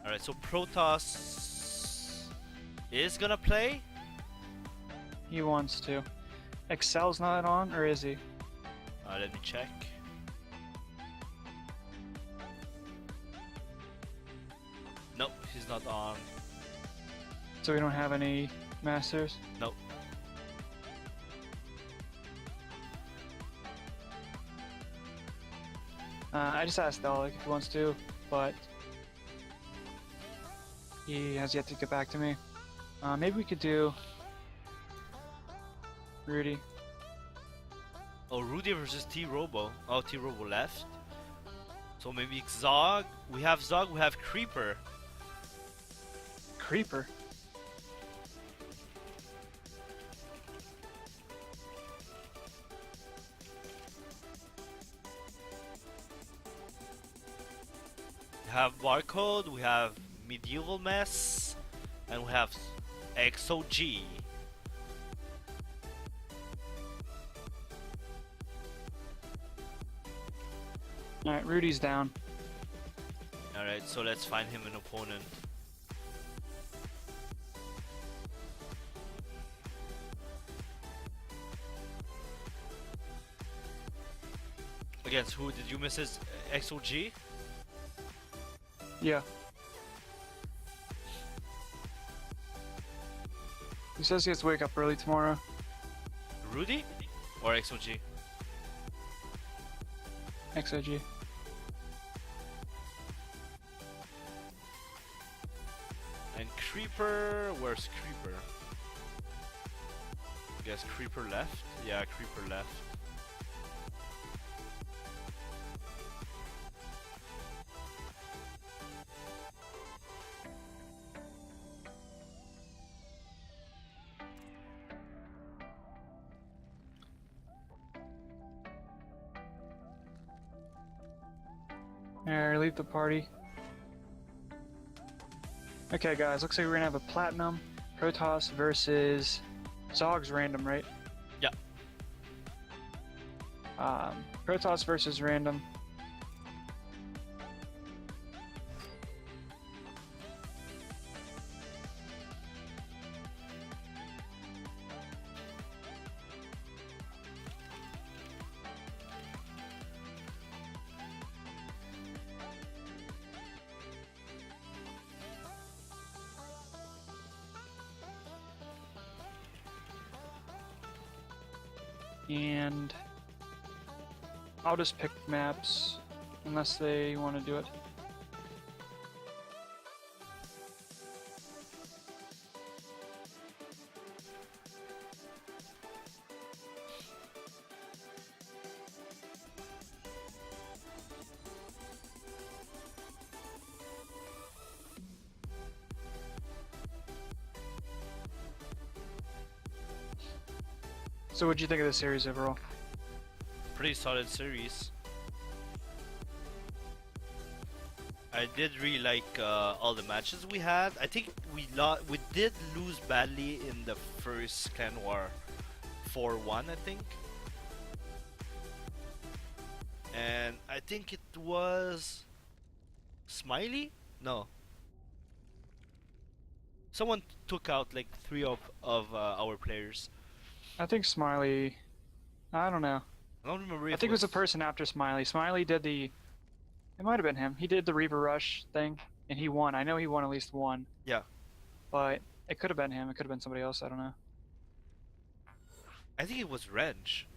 [SPEAKER 2] Alright, so Protoss is gonna play?
[SPEAKER 3] He wants to. Excel's not on, or is he?
[SPEAKER 2] Let me check. Nope, he's not on.
[SPEAKER 3] So we don't have any masters?
[SPEAKER 2] Nope.
[SPEAKER 3] I just asked Dalek if he wants to, but he has yet to get back to me. Maybe we could do Rudy.
[SPEAKER 2] Oh, Rudy versus T-Robo. Oh, T-Robo left. So maybe Zog. We have Zog, we have Creeper.
[SPEAKER 3] Creeper?
[SPEAKER 2] We have Barcode, we have Medieval Mess, and we have XOG.
[SPEAKER 3] Alright, Rudy's down.
[SPEAKER 2] Alright, so let's find him an opponent. Against who? Did you miss his XOG?
[SPEAKER 3] Yeah. He says he has to wake up early tomorrow.
[SPEAKER 2] Rudy? Or XOG?
[SPEAKER 3] XOG.
[SPEAKER 2] And Creeper, where's Creeper? I guess Creeper left? Yeah, Creeper left.
[SPEAKER 3] Alright, leave the party. Okay guys, looks like we're gonna have a Platinum Protoss versus Zog's random, right?
[SPEAKER 2] Yeah.
[SPEAKER 3] Protoss versus random. And I'll just pick maps unless they want to do it. So what'd you think of the series overall?
[SPEAKER 2] Pretty solid series. I did really like all the matches we had. I think we did lose badly in the first Clanwar 4-1, I think. And I think it was Smiley? No. Someone took out like three of our players.
[SPEAKER 3] I think Smiley. I don't know.
[SPEAKER 2] I don't remember
[SPEAKER 3] I
[SPEAKER 2] if
[SPEAKER 3] think it was a person after Smiley. Smiley did the. It might have been him. He did the Reaper Rush thing, and he won. I know he won at least one.
[SPEAKER 2] Yeah.
[SPEAKER 3] But it could have been him. It could have been somebody else. I don't know.
[SPEAKER 2] I think it was Wrench.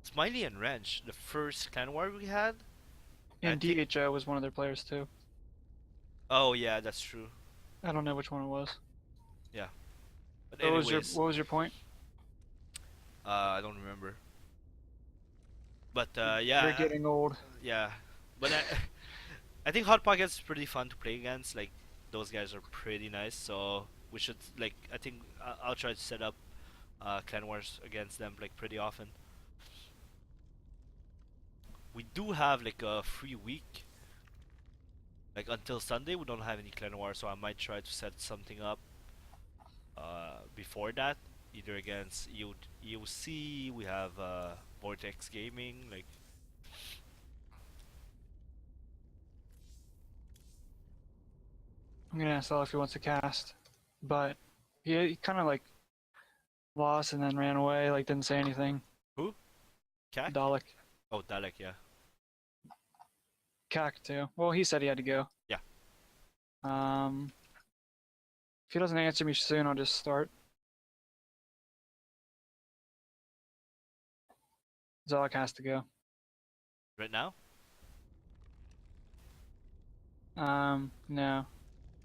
[SPEAKER 2] Smiley and Wrench, the first Clan War we had.
[SPEAKER 3] And DHO was one of their players too.
[SPEAKER 2] Oh yeah, that's true.
[SPEAKER 3] I don't know which one it was.
[SPEAKER 2] Yeah. But
[SPEAKER 3] What
[SPEAKER 2] anyways,
[SPEAKER 3] was your point?
[SPEAKER 2] I don't remember. But yeah.
[SPEAKER 3] You're getting old.
[SPEAKER 2] Yeah. But I think HtPk is pretty fun to play against. Like those guys are pretty nice. So we should like I think I'll try to set up Clan Wars against them like pretty often. We do have like a free week. Like until Sunday, we don't have any Clan War, so I might try to set something up before that, either against EOC. We have Vortex Gaming. Like,
[SPEAKER 3] I'm gonna ask Al if he wants to cast, but he kind of like lost and then ran away. Like didn't say anything.
[SPEAKER 2] who? Kak?
[SPEAKER 3] Dalek.
[SPEAKER 2] Oh, Dalek, yeah.
[SPEAKER 3] Kak too. Well, he said he had to go.
[SPEAKER 2] Yeah.
[SPEAKER 3] If he doesn't answer me soon, I'll just start. Dalek has to go.
[SPEAKER 2] Right now?
[SPEAKER 3] No.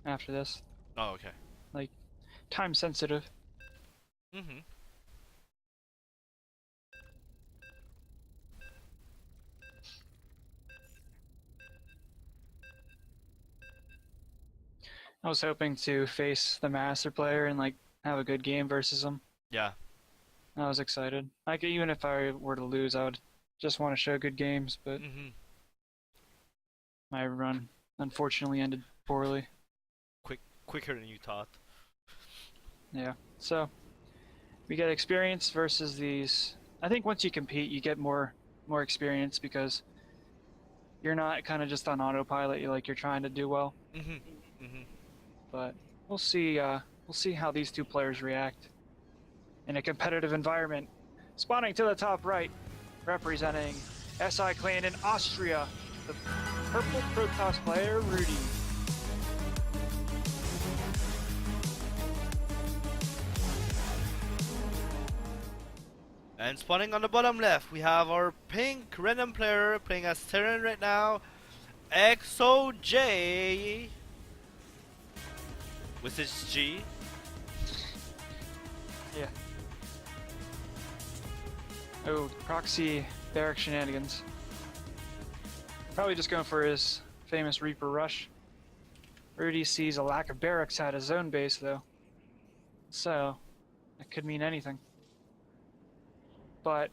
[SPEAKER 3] After this.
[SPEAKER 2] Oh, okay.
[SPEAKER 3] Like, time sensitive.
[SPEAKER 2] Mm-hmm.
[SPEAKER 3] I was hoping to face the master player and like have a good game versus him.
[SPEAKER 2] Yeah.
[SPEAKER 3] I was excited. Like even if I were to lose, I would just want to show good games, but
[SPEAKER 2] Mm-hmm.
[SPEAKER 3] my run unfortunately ended poorly.
[SPEAKER 2] Quicker than you thought.
[SPEAKER 3] Yeah. So we get experience versus these. I think once you compete, you get more experience because you're not kind of just on autopilot. You're trying to do well.
[SPEAKER 2] Mm-hmm. Mm-hmm.
[SPEAKER 3] But we'll see. We'll see how these two players react in a competitive environment. Spawning to the top right, representing SIClan in Austria, the purple Protoss player Rudy.
[SPEAKER 2] And spawning on the bottom left, we have our pink random player playing as Terran right now, XOJ with his G.
[SPEAKER 3] Yeah. Oh, proxy barrack shenanigans. Probably just going for his famous Reaper Rush. Rudy sees a lack of barracks at his own base though. So, that could mean anything. But,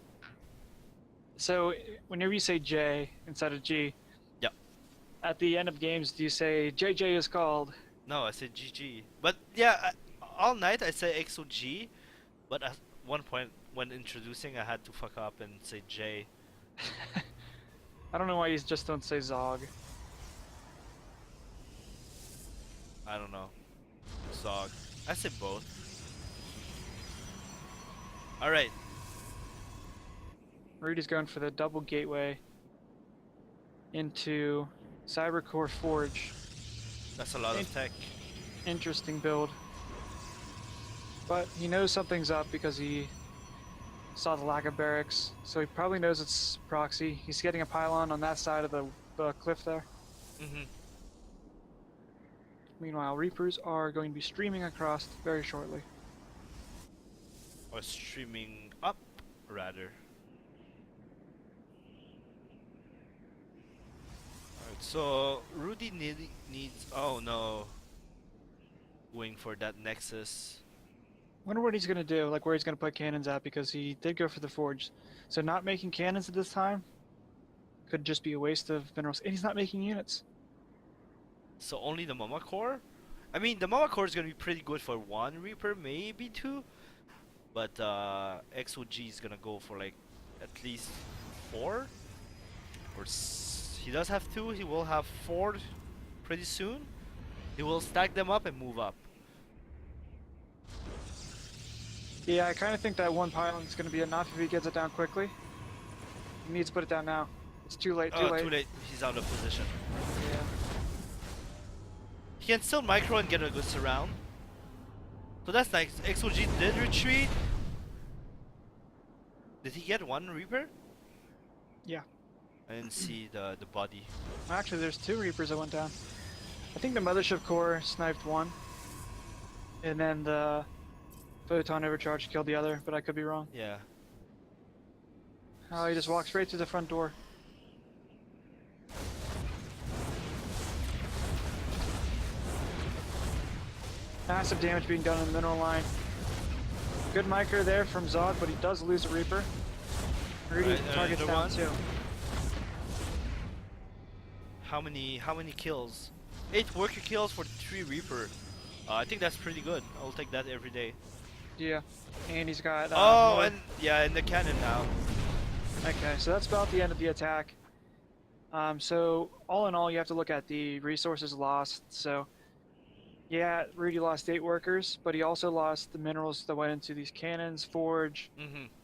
[SPEAKER 3] so whenever you say J instead of G,
[SPEAKER 2] Yep.
[SPEAKER 3] at the end of games, do you say JJ is called?
[SPEAKER 2] No, I said GG. But yeah, all night I say XOG, but at one point when introducing I had to fuck up and say J.
[SPEAKER 3] I don't know why you just don't say Zog.
[SPEAKER 2] I don't know. Zog. I say both. Alright.
[SPEAKER 3] Rudy's going for the double gateway into Cybercore Forge.
[SPEAKER 2] That's a lot of tech.
[SPEAKER 3] Interesting build. But he knows something's up because he saw the lack of barracks, so he probably knows it's proxy. He's getting a pylon on that side of the cliff there.
[SPEAKER 2] Mm-hmm.
[SPEAKER 3] Meanwhile, Reapers are going to be streaming across very shortly.
[SPEAKER 2] Or streaming up, rather. Alright, so Rudy needs. Oh no. Going for that Nexus.
[SPEAKER 3] Wonder what he's gonna do, like where he's gonna put cannons at, because he did go for the forge. So not making cannons at this time could just be a waste of minerals. And he's not making units.
[SPEAKER 2] So only the Mama Core? I mean, the Mama Core is gonna be pretty good for 1 Reaper, maybe 2. But XOG is gonna go for like at least 4. He does have 2, he will have 4 pretty soon. He will stack them up and move up.
[SPEAKER 3] Yeah, I kind of think that 1 pylon is going to be enough if he gets it down quickly. He needs to put it down now. It's too late, too late.
[SPEAKER 2] Too late. He's out of position.
[SPEAKER 3] Yeah.
[SPEAKER 2] He can still micro and get a good surround. So that's nice. XOG did retreat. Did he get 1 Reaper?
[SPEAKER 3] Yeah.
[SPEAKER 2] I didn't see the body.
[SPEAKER 3] Actually, there's 2 Reapers that went down. I think the Mothership Core sniped 1. And then the Photon Overcharge killed the other, but I could be wrong.
[SPEAKER 2] Yeah.
[SPEAKER 3] Oh, he just walked straight through the front door. Massive damage being done on the mineral line. Good micro there from Zog, but he does lose a Reaper. Rudy targets down too.
[SPEAKER 2] How many kills? 8 worker kills for 3 Reaper. I think that's pretty good. I'll take that every day.
[SPEAKER 3] Yeah, and he's got.
[SPEAKER 2] And the cannon now.
[SPEAKER 3] Okay, so that's about the end of the attack. So all in all, you have to look at the resources lost. So yeah, Rudy lost 8 workers, but he also lost the minerals that went into these cannons, forge,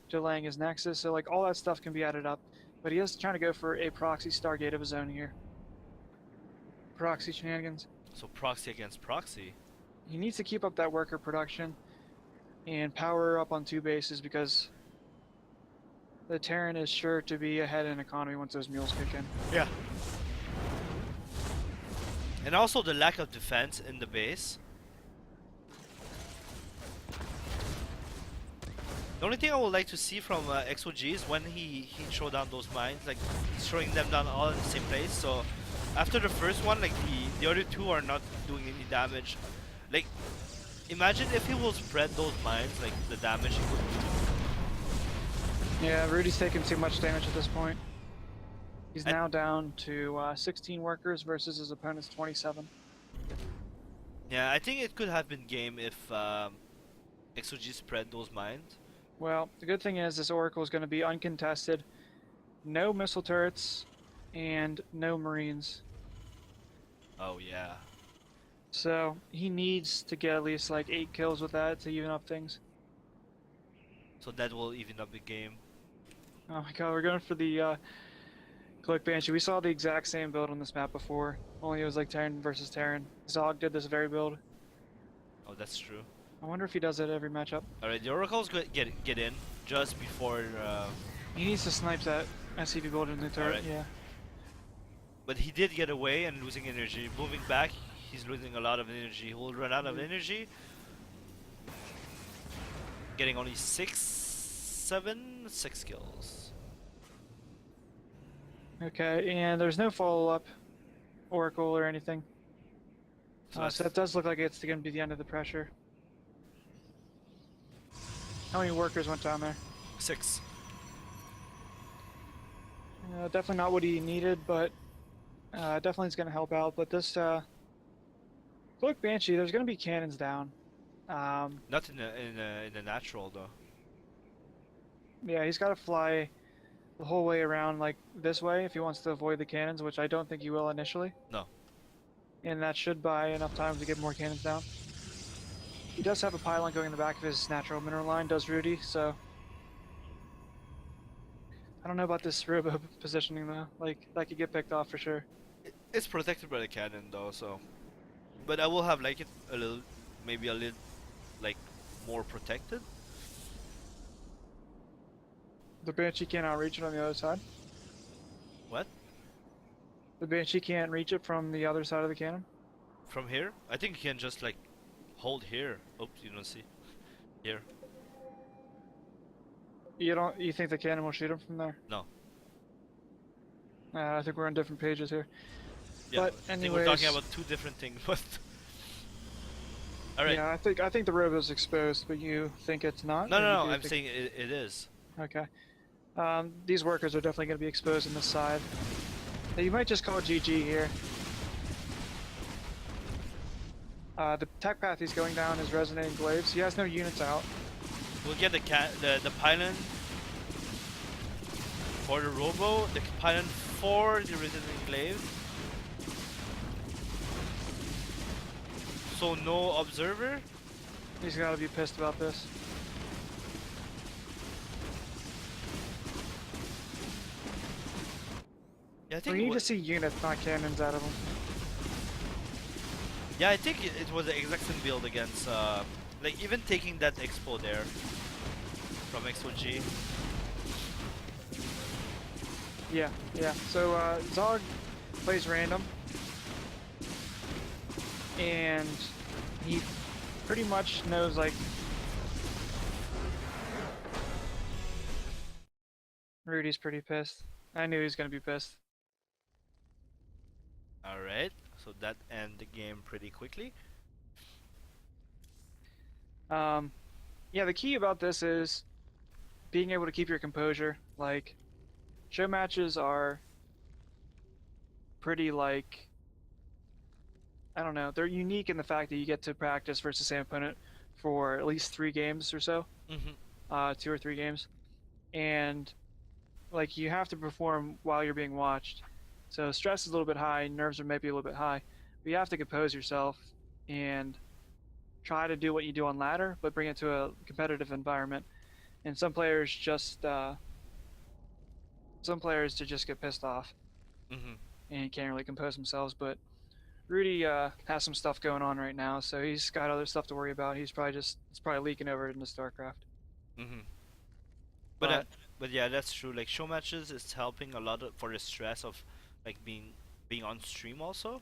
[SPEAKER 3] delaying his nexus. So like all that stuff can be added up. But he is trying to go for a proxy Stargate of his own here. Proxy shenanigans.
[SPEAKER 2] So proxy against proxy.
[SPEAKER 3] He needs to keep up that worker production and power up on 2 bases because the Terran is sure to be ahead in economy once those mules kick in.
[SPEAKER 2] Yeah. And also the lack of defense in the base. The only thing I would like to see from XOG is when he throw down those mines, like he's throwing them down all in the same place. So after the first one, like the other 2 are not doing any damage. Like imagine if he will spread those mines, like the damage he would do.
[SPEAKER 3] Yeah, Rudy's taking too much damage at this point. He's now down to 16 workers versus his opponent's 27.
[SPEAKER 2] Yeah, I think it could have been game if XOG spread those mines.
[SPEAKER 3] Well, the good thing is this Oracle is going to be uncontested. No missile turrets and no Marines.
[SPEAKER 2] Oh yeah.
[SPEAKER 3] So he needs to get at least like 8 kills with that to even up things.
[SPEAKER 2] So that will even up the game.
[SPEAKER 3] Oh my god, we're going for the Cloak Banshee. We saw the exact same build on this map before, only it was like Terran versus Terran. Zog did this very build.
[SPEAKER 2] Oh, that's true.
[SPEAKER 3] I wonder if he does it every matchup.
[SPEAKER 2] Alright, the Oracle's get in just before...
[SPEAKER 3] He needs to snipe that SCP build in the turret,
[SPEAKER 2] right.
[SPEAKER 3] Yeah.
[SPEAKER 2] But he did get away and losing energy. Moving back, he's losing a lot of energy. He will run out of energy. Getting only 6 kills.
[SPEAKER 3] Okay, and there's no follow-up Oracle or anything. So that does look like it's going to be the end of the pressure. How many workers went down there?
[SPEAKER 2] 6.
[SPEAKER 3] Definitely not what he needed, but definitely is going to help out. But this Cloak Banshee, there's going to be cannons down.
[SPEAKER 2] Not in the natural though.
[SPEAKER 3] Yeah, he's got to fly the whole way around like this way if he wants to avoid the cannons, which I don't think he will initially.
[SPEAKER 2] No.
[SPEAKER 3] And that should buy enough time to get more cannons down. He does have a pylon going in the back of his natural mineral line, does Rudy, so... I don't know about this robo positioning though, like that could get picked off for sure.
[SPEAKER 2] It's protected by the cannon though, so... But I will have like it a little, maybe a little, like, more protected.
[SPEAKER 3] The Banshee can't reach it on the other side?
[SPEAKER 2] What?
[SPEAKER 3] The Banshee can't reach it from the other side of the cannon?
[SPEAKER 2] From here? I think you can just like hold here. Oops, you don't see. Here.
[SPEAKER 3] You think the cannon will shoot him from there?
[SPEAKER 2] No.
[SPEAKER 3] I think we're on different pages here.
[SPEAKER 2] Yeah,
[SPEAKER 3] but
[SPEAKER 2] I think
[SPEAKER 3] anyways,
[SPEAKER 2] we're talking about 2 different things, but... Alright.
[SPEAKER 3] Yeah, I think the robo's exposed, but you think it's not?
[SPEAKER 2] No, I'm saying it is.
[SPEAKER 3] Okay. These workers are definitely going to be exposed on this side. You might just call GG here. The tech path he's going down is Resonating Glaives. He has no units out.
[SPEAKER 2] We'll get the pylon for the robo, the pylon for the Resonating Glaive. So no observer.
[SPEAKER 3] He's gotta be pissed about this.
[SPEAKER 2] Yeah, I think
[SPEAKER 3] We need to see units, not cannons, out of him.
[SPEAKER 2] Yeah, I think it was the exact same build against, like even taking that expo there from XOG.
[SPEAKER 3] Yeah. So Zog plays random, and he pretty much knows like Rudy's pretty pissed. I knew he was gonna be pissed.
[SPEAKER 2] Alright, so that ended the game pretty quickly.
[SPEAKER 3] Yeah, the key about this is being able to keep your composure. Like, show matches are pretty, like, I don't know, they're unique in the fact that you get to practice versus the same opponent for at least 3 games or so. 2 or 3 games. And, like, you have to perform while you're being watched. So stress is a little bit high, nerves are maybe a little bit high, but you have to compose yourself and try to do what you do on ladder, but bring it to a competitive environment. And some players just get pissed off and can't really compose themselves. But Rudy has some stuff going on right now, so he's got other stuff to worry about. It's probably leaking over into StarCraft.
[SPEAKER 2] But yeah, that's true. Like show matches is helping a lot for the stress of like being on stream also.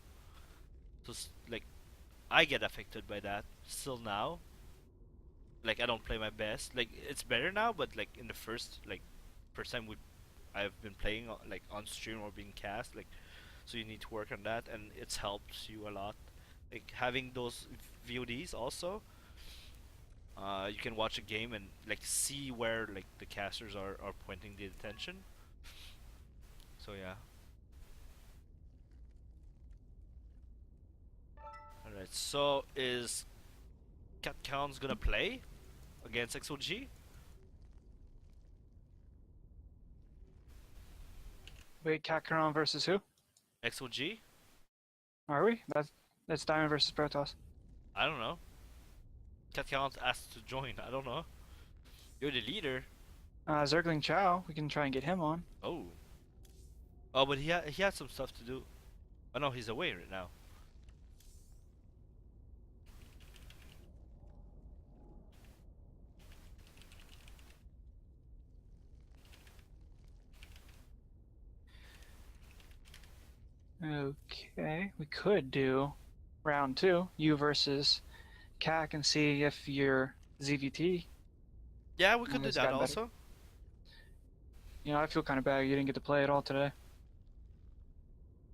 [SPEAKER 2] So like I get affected by that still now. Like I don't play my best. Like it's better now, but like in the first time I've been playing like on stream or being cast, like so you need to work on that, and it's helps you a lot. Like having those VODs also. You can watch a game and like see where like the casters are pointing the attention. So yeah. Alright, so is Cat Counts gonna play against XOG?
[SPEAKER 3] Wait, Catcaron versus who?
[SPEAKER 2] XOG?
[SPEAKER 3] Are we? That's Diamond versus Protoss.
[SPEAKER 2] I don't know. Cat Counts asked to join. I don't know. You're the leader.
[SPEAKER 3] Zergling Chow, we can try and get him on.
[SPEAKER 2] Oh. Oh, but he had some stuff to do. Oh no, he's away right now.
[SPEAKER 3] Okay, we could do round 2, you versus CAC, and see if your ZVT.
[SPEAKER 2] Yeah, we could do that also.
[SPEAKER 3] You know, I feel kind of bad you didn't get to play at all today.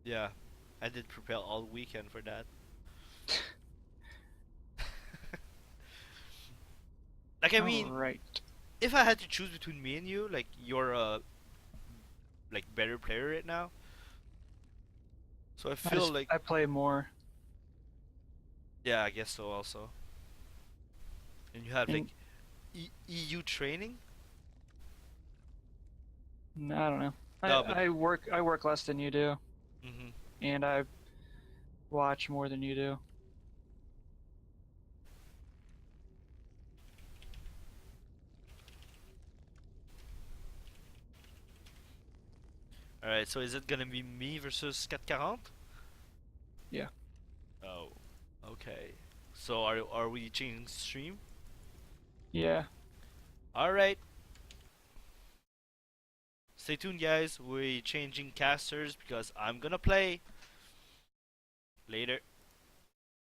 [SPEAKER 2] Yeah, I did prepare all weekend for that. Like I mean,
[SPEAKER 3] right.
[SPEAKER 2] If I had to choose between me and you, like you're a like better player right now. So I feel like
[SPEAKER 3] I play more.
[SPEAKER 2] Yeah, I guess so also. And you have like EU training?
[SPEAKER 3] No, I don't know.
[SPEAKER 2] No,
[SPEAKER 3] I work less than you do. And I watch more than you do.
[SPEAKER 2] Alright, so is it gonna be me versus 440?
[SPEAKER 3] Yeah.
[SPEAKER 2] Oh, okay. So are we changing stream?
[SPEAKER 3] Yeah.
[SPEAKER 2] Alright. Stay tuned, guys. We're changing casters because I'm gonna play later.